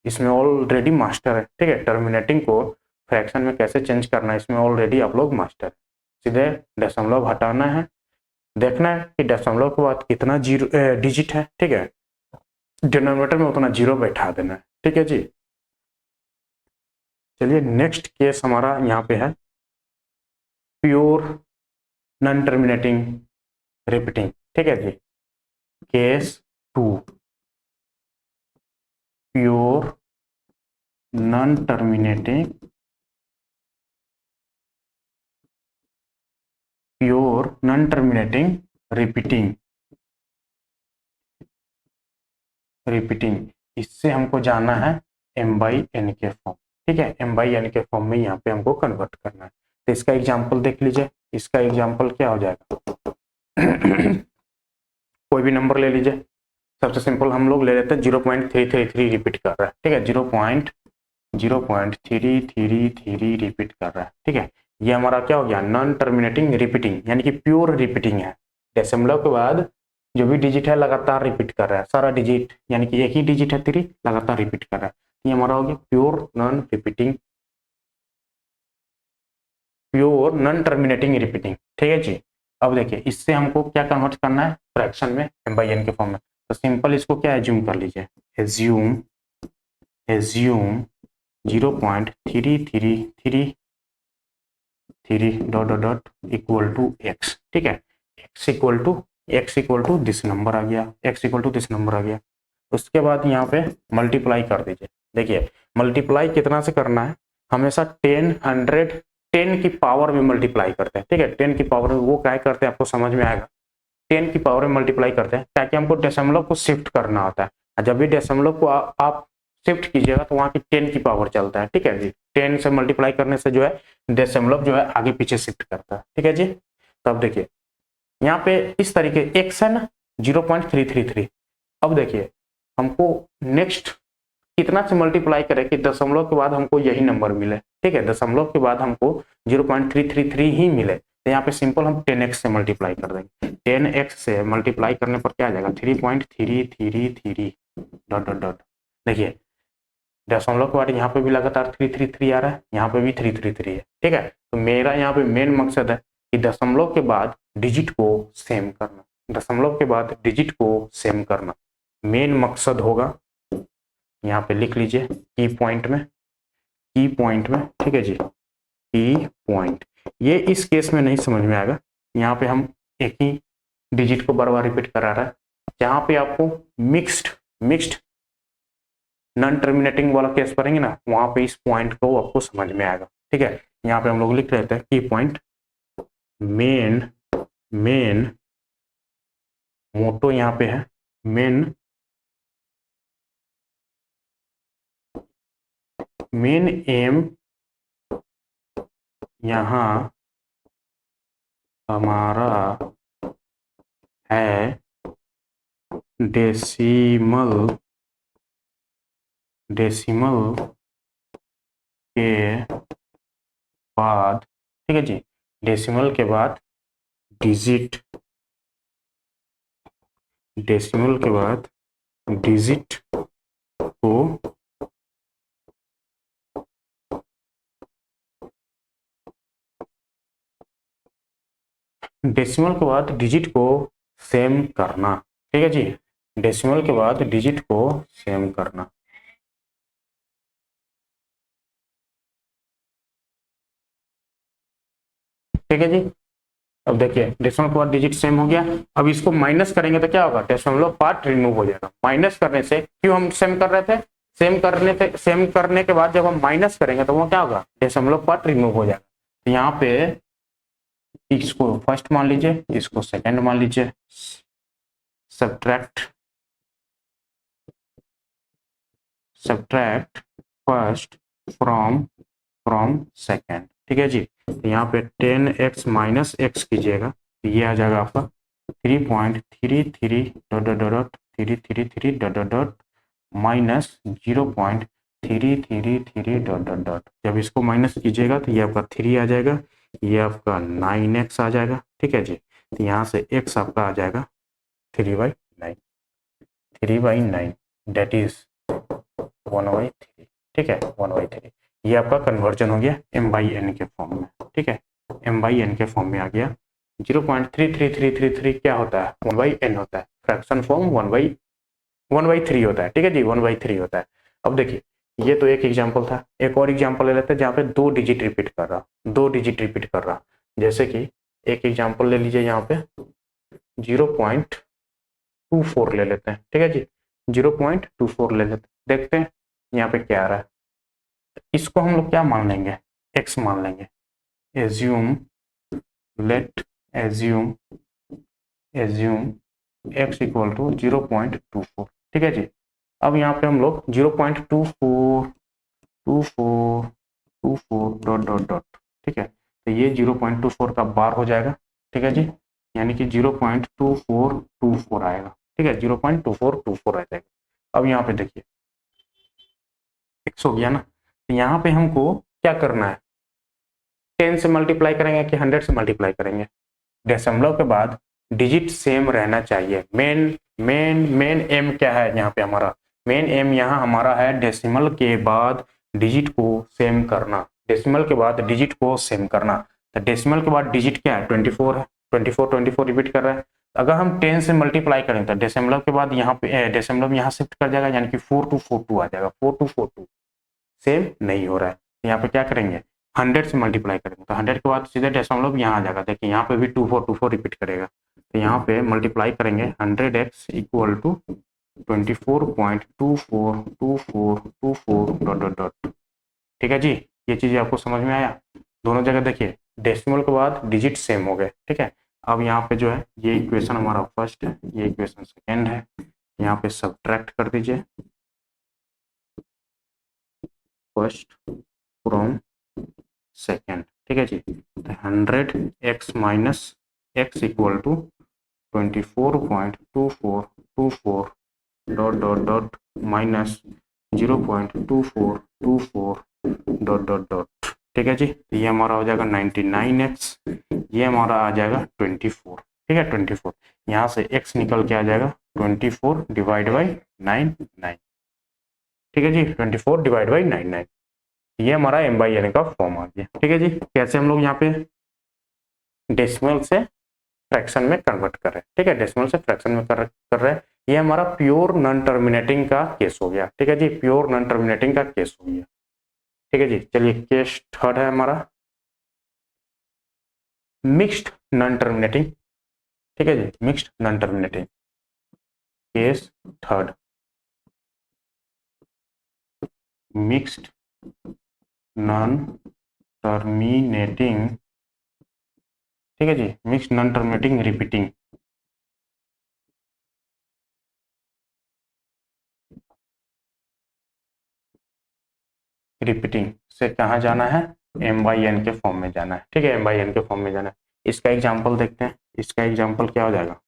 इसमें ऑलरेडी मास्टर है, ठीक है, टर्मिनेटिंग को फ्रैक्शन में कैसे चेंज करना है इसमें ऑलरेडी आप लोग मास्टर है। सीधे दशमलव हटाना है, देखना है कि दशमलव के बाद कितना जीरो डिजिट है, ठीक है, डिनोमिनेटर में उतना जीरो बैठा देना है, ठीक है जी। चलिए नेक्स्ट केस हमारा यहाँ पे है प्योर नॉन टर्मिनेटिंग रिपीटिंग, ठीक है जी। Case 2, pure non terminating repeating, इससे हमको जाना है m/n के फॉर्म, ठीक है, m/n के फॉर्म में यहाँ पे हमको कन्वर्ट करना है। तो इसका एग्जांपल देख लीजिए, इसका एग्जांपल क्या हो जाएगा कोई भी नंबर ले लीजिए, सबसे सिंपल हम लोग ले लेते हैं 0.333 रिपीट कर रहा है, ठीक है, 0.333 रिपीट कर रहा है, ठीक है। ये हमारा क्या हो गया, नॉन टर्मिनेटिंग रिपीटिंग, यानी कि प्योर रिपीटिंग है, दशमलव के बाद जो भी डिजिट है लगातार रिपीट कर रहा है, सारा डिजिट, यानी कि एक ही डिजिट है 3 लगातार रिपीट कर रहा है। ये हमारा हो गया प्योर नॉन टर्मिनेटिंग रिपीटिंग, ठीक है जी। अब देखिए इससे हमको क्या कन्वर्ट करना है, फ्रैक्शन में m/n के फॉर्म में। तो सिंपल इसको क्या एज्यूम कर लीजिए, assume 0.333 dot dot dot equal to x, ठीक है, x equal to this number आ गया, x equal to this number आ गया। उसके बाद यहाँ पे मल्टीप्लाई कर दीजिए, देखिए मल्टीप्लाई कितना से करना है, हमेशा 10 की पावर में मल्टीप्लाई करते हैं, ठीक है, 10 की पावर में वो क्या करते हैं आपको समझ में आएगा, 10 की पावर में मल्टीप्लाई करते हैं ताकि हमको दशमलव को शिफ्ट करना होता है, जब भी दशमलव को आप शिफ्ट कीजिएगा तो वहां की 10 की पावर चलता है, ठीक है जी। 10 से मल्टीप्लाई करने से जो है दशमलव जो है आगे पीछे शिफ्ट करता है, ठीक है जी। तब देखिए यहाँ पे इस तरीके x है ना 0.333, अब देखिए हमको नेक्स्ट कितना से मल्टीप्लाई करें कि दशमलव के बाद हमको यही नंबर मिले, ठीक है, दशमलव के बाद हमको 0.333 ही मिले, तो यहाँ पे सिंपल हम 10x से मल्टीप्लाई कर देंगे, 10x से मल्टीप्लाई करने पर क्या आ जाएगा 3.333 डॉट डॉट डॉट, देखिए दशमलव के बाद यहाँ पे भी लगातार 333 आ रहा है, यहाँ पे भी 333 है, ठीक है। तो मेरा यहाँ पे मेन मकसद है कि दशमलव के बाद डिजिट को सेम करना, दशमलव के बाद डिजिट को सेम करना मेन मकसद होगा। यहाँ पे लिख लीजिए की पॉइंट में, की पॉइंट में, ठीक है जी, की पॉइंट। ये इस केस में नहीं समझ में आएगा, यहाँ पे हम एक ही डिजिट को बार बार रिपीट करा रहा है। जहाँ पे आपको मिक्स्ड नॉन टर्मिनेटिंग वाला केस पढ़ेंगे ना, वहां पे इस पॉइंट को आपको समझ में आएगा, ठीक है। यहाँ पे हम लोग लिख लेते हैं की पॉइंट, मेन मोटो यहाँ पे है, मेन एम यहाँ हमारा है डेसिमल के बाद, ठीक है जी, डेसिमल के बाद डिजिट, डेसिमल के बाद डिजिट को डेसिमल के बाद डिजिट को सेम करना, ठीक है जी, डेसिमल के बाद डिजिट को सेम करना। ठीक है जी। अब देखिए डेसिमल के बाद डिजिट सेम हो गया, अब इसको माइनस करेंगे तो क्या होगा, डेसिमल पार्ट रिमूव हो जाएगा। माइनस करने से, क्यों हम सेम कर रहे थे, सेम करने के बाद जब हम माइनस करेंगे तो वो क्या होगा, डेसिमल पार्ट रिमूव हो जाएगा। तो यहाँ पे इसको फर्स्ट मान लीजिए, इसको सेकंड मान लीजिए, सब्ट्रैक्ट फर्स्ट फ्रॉम सेकंड, ठीक है जी। तो यहाँ पे 10x माइनस एक्स कीजिएगा तो ये आ जाएगा आपका 3.33 dot dot dot 333 dot dot dot minus 0.333 dot dot dot. जब इसको माइनस कीजिएगा तो ये आपका 3 आ जाएगा, ये आपका 9x आ जाएगा, ठीक है जी। तो यहाँ से x आपका आ जाएगा 3/9, 3/9 डेट इज 1/3, ठीक है, 1/3। ये आपका कन्वर्जन हो गया m/n के फॉर्म में, ठीक है, m/n के फॉर्म में आ गया। 0.33333 क्या होता है, 1/n होता है, फ्रैक्शन फॉर्म 1/3 होता है, ठीक है जी, 1/3 होता है। अब देखिए ये तो एक एग्जांपल था, एक और एग्जांपल ले लेते हैं जहाँ पे दो डिजिट रिपीट कर रहा, जैसे कि एक एग्जांपल ले लीजिए, यहाँ पे 0.24 ले लेते हैं, ठीक है जी, 0.24 ले लेते हैं, देखते हैं यहाँ पे क्या आ रहा है। इसको हम लोग क्या मान लेंगे, x मान लेंगे, let assume x equal to 0.24, ठीक है जी। अब यहाँ पे हम लोग 0.24 डॉट डॉट डॉट, ठीक है, तो ये 0.24 का बार हो जाएगा, ठीक है जी, यानी कि 0.2424 आएगा, ठीक है, 0.2424 आ जाएगा। अब यहाँ पे देखिए x हो गया ना, तो यहाँ पे हमको क्या करना है, 10 से मल्टीप्लाई करेंगे कि 100 से मल्टीप्लाई करेंगे, दशमलव के बाद डिजिट सेम रहना चाहिए। मेन एम क्या है यहाँ पे, हमारा मेन एम यहाँ हमारा है डेसिमल के बाद डिजिट को सेम करना, डेसिमल के बाद डिजिट को सेम करना। तो डेसिमल के बाद डिजिट क्या है, 24 है, 24 रिपीट कर रहा है। अगर हम 10 से मल्टीप्लाई करें तो डेसिमलव के बाद यहाँ पे डेसिमलव यहाँ शिफ्ट कर जाएगा, यानी कि 4242 आ जाएगा, 4242 सेम नहीं हो रहा है। तो यहाँ पे क्या करेंगे, 100 से मल्टीप्लाई करेंगे, तो 100 के बाद सीधे डेसिमल यहाँ आ जाएगा, देखिए यहाँ पे भी 2424 रिपीट करेगा, तो यहाँ पे मल्टीप्लाई करेंगे 100x equal to 24.242424 dot dot dot, ठीक है जी। ये चीज़ आपको समझ में आया, दोनों जगह देखिए डेसिमल के बाद डिजिट सेम हो गए, ठीक है। अब यहाँ पे जो है ये इक्वेशन हमारा फर्स्ट है, ये इक्वेशन सेकेंड है, यहाँ पे सब्ट्रैक्ट कर दीजिए फर्स्ट फ्रॉम सेकेंड, ठीक है जी। तो 100x minus x equal to 24.2424 dot dot dot minus 0.2424 dot dot dot, ठीक है जी। तो ये हमारा हो जाएगा 99x, ये हमारा आ जाएगा 24, ठीक है, 24। यहाँ से x निकल के आ जाएगा 24 डिवाइड बाई 99। ठीक है जी, 24 डिवाइड बाई 99, ये हमारा m/n का फॉर्म आ गया। ठीक है जी, कैसे हम लोग यहाँ पे डेसिमल से फ्रैक्शन में कन्वर्ट कर रहे हैं। ठीक है, डेसिमल से फ्रैक्शन में कर रहे हैं। ये हमारा प्योर नॉन टर्मिनेटिंग का केस हो गया। ठीक है जी, प्योर नॉन टर्मिनेटिंग का केस हो गया। ठीक है जी, चलिए केस थर्ड है हमारा मिक्स्ड नॉन टर्मिनेटिंग। ठीक है जी, mixed non terminating case third, mixed non terminating. ठीक है जी, mixed non terminating repeating. Repeating से कहाँ जाना है, m/n के फॉर्म में जाना है। ठीक है, m/n के फॉर्म में जाना है। इसका एग्जांपल देखते हैं। इसका एग्जांपल क्या हो जाएगा,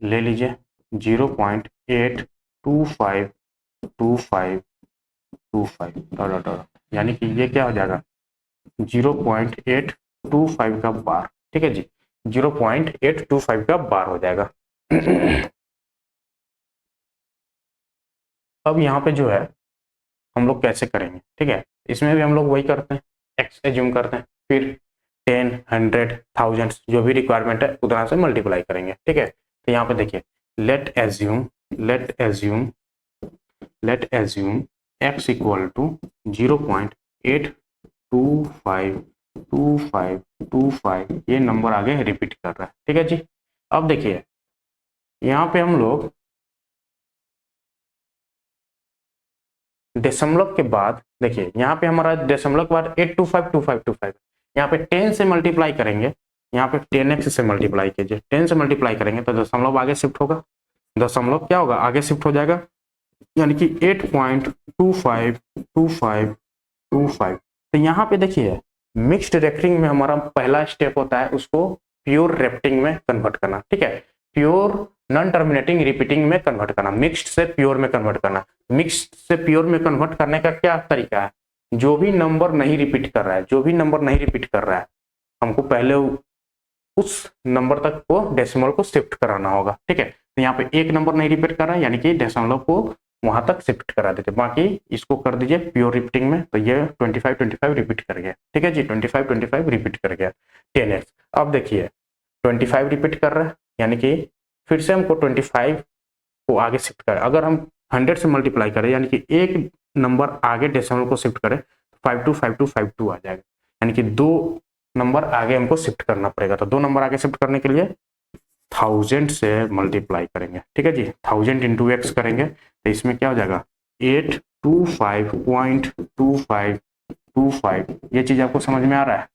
ले लीजिए 0.8252525, यानी कि ये क्या हो जाएगा 0.825 का बार। ठीक है जी, 0.825 का बार हो जाएगा। अब यहाँ पे जो है हम लोग कैसे करेंगे, ठीक है, इसमें भी हम लोग वही करते हैं, एक्स एज्यूम करते हैं, फिर 10, 100, थाउजेंड्स जो भी रिक्वायरमेंट है उतना से मल्टीप्लाई करेंगे। ठीक है, तो यहाँ पे देखिए let assume x equal to 0.82525, ये नंबर आगे रिपीट कर रहा है। ठीक है जी, अब देखिए यहाँ पे हम लोग दशमलव के बाद, देखिए यहाँ पे हमारा दशमलव के बाद 8252525, यहाँ पे 10 से मल्टीप्लाई करेंगे, यहाँ पे 10x से मल्टीप्लाई कीजिए, 10 से मल्टीप्लाई करेंगे तो दशमलव आगे शिफ्ट होगा, दशमलव क्या होगा आगे शिफ्ट हो जाएगा, यानी कि 8.252525। तो यहाँ पे देखिए मिक्स्ड रेक्टिंग में हमारा पहला स्टेप होता है उसको प्योर रेप्टिंग में कन्वर्ट करना। ठीक है, प्योर नॉन टर्मिनेटिंग रिपीटिंग में कन्वर्ट करना, मिक्स्ड से प्योर में कन्वर्ट करना। मिक्स्ड से प्योर में कन्वर्ट करने का क्या तरीका है, जो भी नंबर नहीं रिपीट कर रहा है, जो भी नंबर नहीं रिपीट कर रहा है, हमको पहले उस नंबर तक को डेसिमल को शिफ्ट कराना होगा। ठीक है, तो यहाँ पे एक नंबर नहीं रिपीट कर रहा है, यानी कि डेसिमल को वहां तक शिफ्ट करा देते, बाकी इसको कर दीजिए प्योर रिपीटिंग में, तो ये 25 रिपीट कर गया। ठीक है जी, 25 रिपीट कर गया 10x। अब देखिए 25 रिपीट कर रहा है, यानी कि फिर से हमको 25 को आगे शिफ्ट करें, अगर हम 100 से मल्टीप्लाई करें यानी कि एक नंबर आगे डेसिमल को शिफ्ट करें, 525252 आ जाएगा, यानी कि 2 नंबर आगे हमको शिफ्ट करना पड़ेगा। तो 2 नंबर आगे शिफ्ट करने के लिए 1000 से मल्टीप्लाई करेंगे। ठीक है जी, 1000 इंटू एक्स करेंगे तो इसमें क्या हो जाएगा 825.2525। ये चीज आपको समझ में आ रहा है,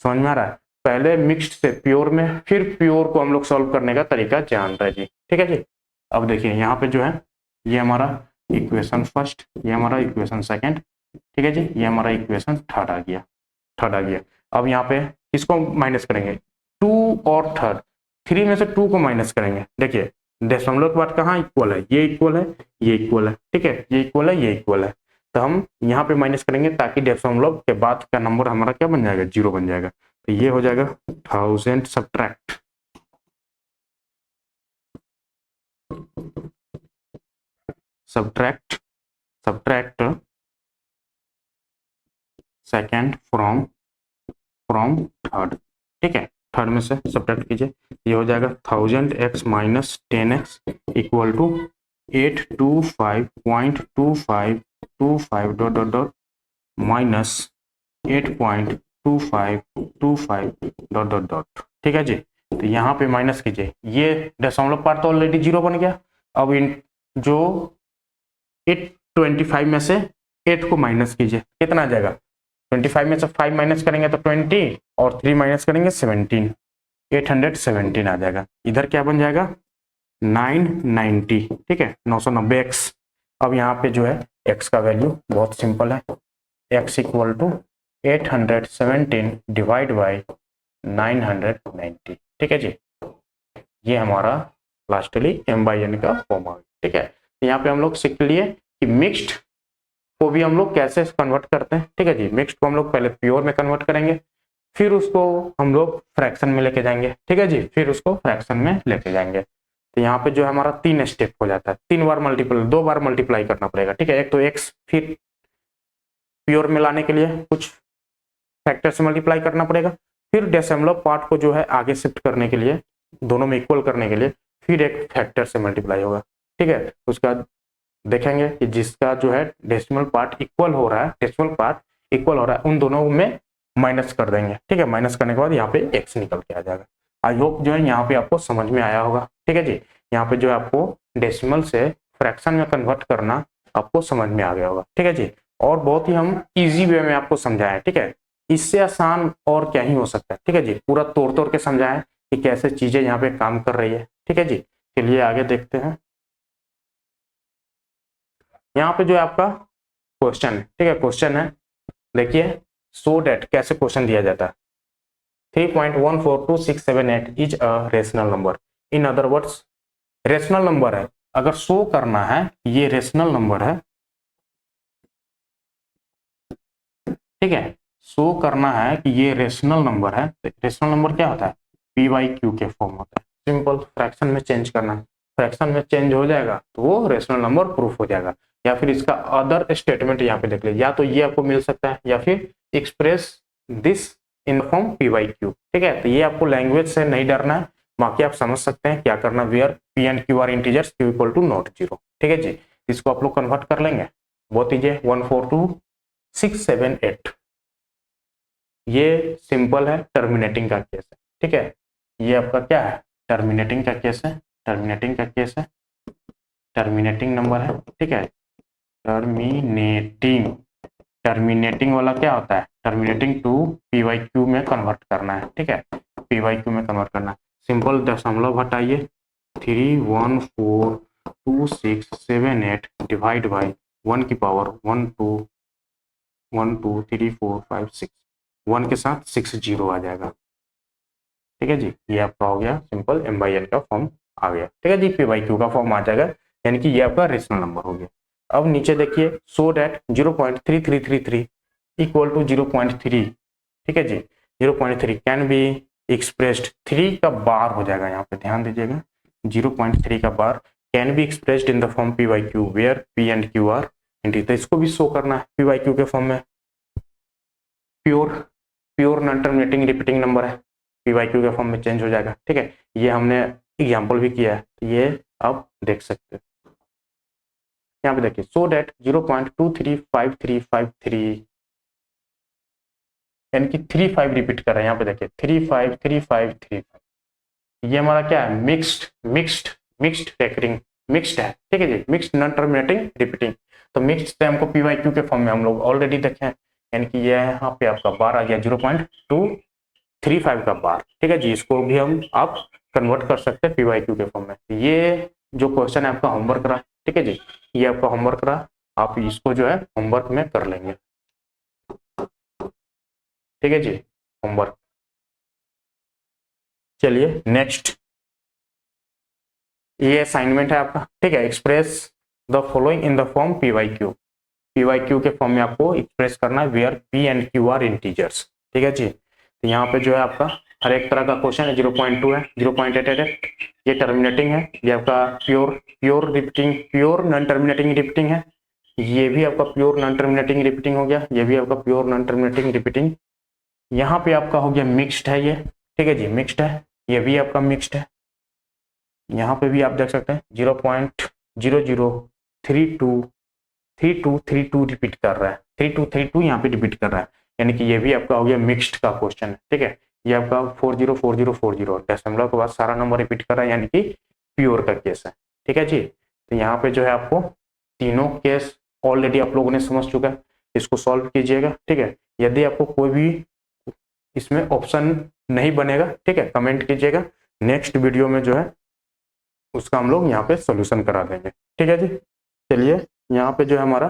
समझ में आ रहा है। पहले मिक्स्ड से प्योर में, फिर प्योर को हम लोग सॉल्व करने का तरीका जान रहे जी। ठीक है जी, अब देखिए यहाँ पे जो है ये हमारा इक्वेशन फर्स्ट, ये हमारा इक्वेशन सेकंड। ठीक है जी, ये हमारा इक्वेशन थर्ड आ गया, अब यहाँ पे किसको माइनस करेंगे, 2 और थर्ड, 3 में से 2 को माइनस करेंगे। देखिए दशमलव के बाद कहाँ इक्वल है, ये इक्वल है, ये इक्वल है। ठीक है, ये इक्वल है, ये इक्वल है, तो हम यहाँ पे माइनस करेंगे ताकि दशमलव के बाद का नंबर हमारा क्या बन जाएगा, 0 बन जाएगा। तो ये हो जाएगा 1000 सब्ट्रैक्ट सेकंड फ्रॉम थर्ड। ठीक है, थर्ड में से सब्ट्रैक्ट कीजिए, ये हो जाएगा 1000x minus 10x equal to 825.2525 dot dot dot minus 8.2525 dot dot dot. ठीक है जी, तो यहाँ पे माइनस कीजिए, ये दशमलव पार्ट तो ऑलरेडी 0 बन गया। अब इन जो 825 में से 8 को माइनस कीजिए, कितना आ जाएगा, 25 में से 5 माइनस करेंगे तो 20 और 3 माइनस करेंगे 17, 817 आ जाएगा। इधर क्या बन जाएगा 990। ठीक है, 990x। अब यहाँ पे जो है x का वैल्यू बहुत सिंपल है, x equal to 817 divide by 990। ठीक है जी, ये हमारा लास्टली m/n का फॉर्म आ गया। ठीक है, यहाँ पे हम लोग सीख लिए कि मिक्स्ड को भी हम लोग कैसे कन्वर्ट करते हैं। ठीक है जी, मिक्स्ड को हम लोग पहले प्योर में कन्वर्ट करेंगे, फिर उसको हम लोग फ्रैक्शन में लेके जाएंगे। ठीक है जी, फिर उसको फ्रैक्शन में लेके जाएंगे। तो यहाँ पे जो है हमारा 3 स्टेप हो जाता है, 3 बार मल्टीपल, 2 बार मल्टीप्लाई करना पड़ेगा, ठीक है। एक तो एक्स फिर प्योर में लाने के लिए कुछ फैक्टर से मल्टीप्लाई करना पड़ेगा, फिर डेसिमल पार्ट को जो है आगे शिफ्ट करने के लिए, दोनों में इक्वल करने के लिए फिर एक फैक्टर से मल्टीप्लाई होगा, ठीक है। उसके बाद देखेंगे कि जिसका जो है डेसिमल पार्ट इक्वल हो रहा है, डेसिमल पार्ट इक्वल हो रहा है, उन दोनों में माइनस कर देंगे, ठीक है। माइनस करने के बाद यहाँ पे एक्स निकल के आ जाएगा। आई होप जो है यहाँ पे आपको समझ में आया होगा, ठीक है जी। यहाँ पे जो है आपको डेसिमल से फ्रैक्शन में कन्वर्ट करना आपको समझ में आ गया होगा, ठीक है जी। और बहुत ही हम इजी वे में आपको समझाएं, ठीक है। इससे आसान और क्या ही हो सकता है, ठीक है जी। पूरा तोड़ तोड़ के समझाएं कि कैसे चीजें यहाँ पे काम कर रही है, ठीक है जी। चलिए आगे देखते हैं। यहाँ पे जो है आपका क्वेश्चन है, ठीक है। क्वेश्चन है, देखिए, सो डेट कैसे क्वेश्चन दिया जाता है। 3.142678 is a rational number. In other words rational number है, अगर शो करना है ये रेशनल नंबर है, ठीक है। शो करना है कि ये रेशनल नंबर है, तो रेशनल नंबर क्या होता है, पी बाई क्यू के फॉर्म होता है। सिंपल, फ्रैक्शन में चेंज करना है, फ्रैक्शन में चेंज हो जाएगा तो वो रेशनल नंबर प्रूफ हो जाएगा। या फिर इसका अदर स्टेटमेंट यहाँ पे देख लीजिए, या तो ये आपको मिल सकता है या फिर express this in the form P by Q, ठीक है। तो ये आपको लैंग्वेज से नहीं डरना है, बाकी आप समझ सकते हैं क्या करना, where P and Q are integers, q equal to not zero, ठीक है जी। इसको आप लोग कन्वर्ट कर लेंगे, बहुत ईजी है। 142,678, ये सिंपल है, टर्मिनेटिंग का केस है, ठीक है। ये आपका क्या है, टर्मिनेटिंग का केस है, टर्मिनेटिंग का केस है, टर्मिनेटिंग नंबर है, ठीक है। टर्मिनेटिंग, टर्मिनेटिंग वाला क्या होता है, terminating to p by q में कन्वर्ट करना है, ठीक है। पी वाई क्यू में कन्वर्ट करना है। सिंपल दशमलव हटाइए, 3142678 डिवाइड बाई 1 की पावर 1 2 1 2 3 4 5 6, 1 के साथ 6 जीरो आ जाएगा, ठीक है जी। ये आपका हो गया सिंपल, एम बाई एन का फॉर्म आ गया, ठीक है जी। पी बाई क्यू का फॉर्म आ जाएगा, यानी कि ये आपका रेशनल नंबर हो गया। अब नीचे देखिए, सो डेट 0.3333 इक्वल टू 0.3, ठीक है जी। 0.3 कैन बी एक्सप्रेस्ड, 3 का बार हो जाएगा, यहाँ पे ध्यान दीजिएगा, 0.3 का bar can be expressed in the form P by Q where P and Q are integer. तो इसको भी शो करना है पी बाई क्यू के फॉर्म में, pure pure non terminating repeating number है, पी वाई क्यू के फॉर्म में चेंज हो जाएगा, ठीक है। ये हमने एग्जाम्पल भी किया है, तो ये आप देख सकते हैं। यहाँ पे देखिए, सो डेट 0.235353, यानी कि 35 रिपीट कर रहे हैं। यहाँ पे देखिए 353535, ये हमारा क्या है, mixed mixed mixed recurring, mixed है, ठीक है जी। मिक्स्ड नॉन टर्मिनेटिंग रिपीटिंग, तो मिक्स्ड से हमको पी वाई क्यू के फॉर्म में हम लोग ऑलरेडी देखे हैं, यानी कि ये यहाँ पे आपका बार आ गया 0.235 का बार, ठीक है जी। इसको भी हम आप कन्वर्ट कर सकते हैं पी वाई क्यू के फॉर्म में। ये जो क्वेश्चन है आपका होमवर्क रहा, ठीक है जी। ये आपका होमवर्क रहा, आप इसको जो है होमवर्क में कर लेंगे, ठीक है जी, होमवर्क। चलिए नेक्स्ट, ये असाइनमेंट है आपका, ठीक है। Express the following in the form p by q, p by Q के फॉर्म में आपको एक्सप्रेस करना है where P and Q are integers, ठीक है जी। तो यहाँ पे जो है आपका हर एक तरह का क्वेश्चन है, 0.2 है, 0.88, ये टर्मिनेटिंग है, ये आपका pure pure repeating, pure non terminating repeating है, ये भी आपका प्योर नॉन टर्मिनेटिंग रिपीटिंग हो गया, ये भी आपका प्योर नॉन टर्मिनेटिंग रिपीटिंग। यहाँ पे आपका हो गया मिक्स्ड है ये, ठीक है जी, मिक्स्ड है, ये भी आपका मिक्स्ड है। यहाँ पे भी आप देख सकते हैं 0.003232 रिपीट कर रहा है, 3232 यहाँ पे रिपीट कर रहा है, यानी कि ये भी आपका हो गया मिक्स्ड का क्वेश्चन है, ठीक है। ये आपका 404040 दशमलव के बाद सारा नंबर रिपीट कर रहा है, यानी कि प्योर का केस है, ठीक है जी। तो यहाँ पे जो है आपको तीनों केस ऑलरेडी आप लोगों ने समझ चुका है, इसको सॉल्व कीजिएगा, ठीक है। यदि आपको कोई भी इसमें ऑप्शन नहीं बनेगा, ठीक है, कमेंट कीजिएगा, नेक्स्ट वीडियो में जो है उसका हम लोग यहाँ पे सोल्यूशन करा देंगे, ठीक है जी। चलिए यहाँ पे जो है हमारा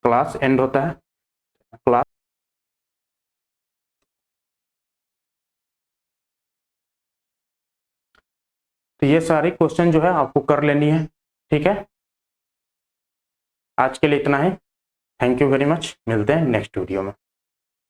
क्लास एंड होता है, क्लास तो ये सारी क्वेश्चन जो है आपको कर लेनी है, ठीक है। आज के लिए इतना ही, थैंक यू वेरी मच, मिलते हैं नेक्स्ट वीडियो में।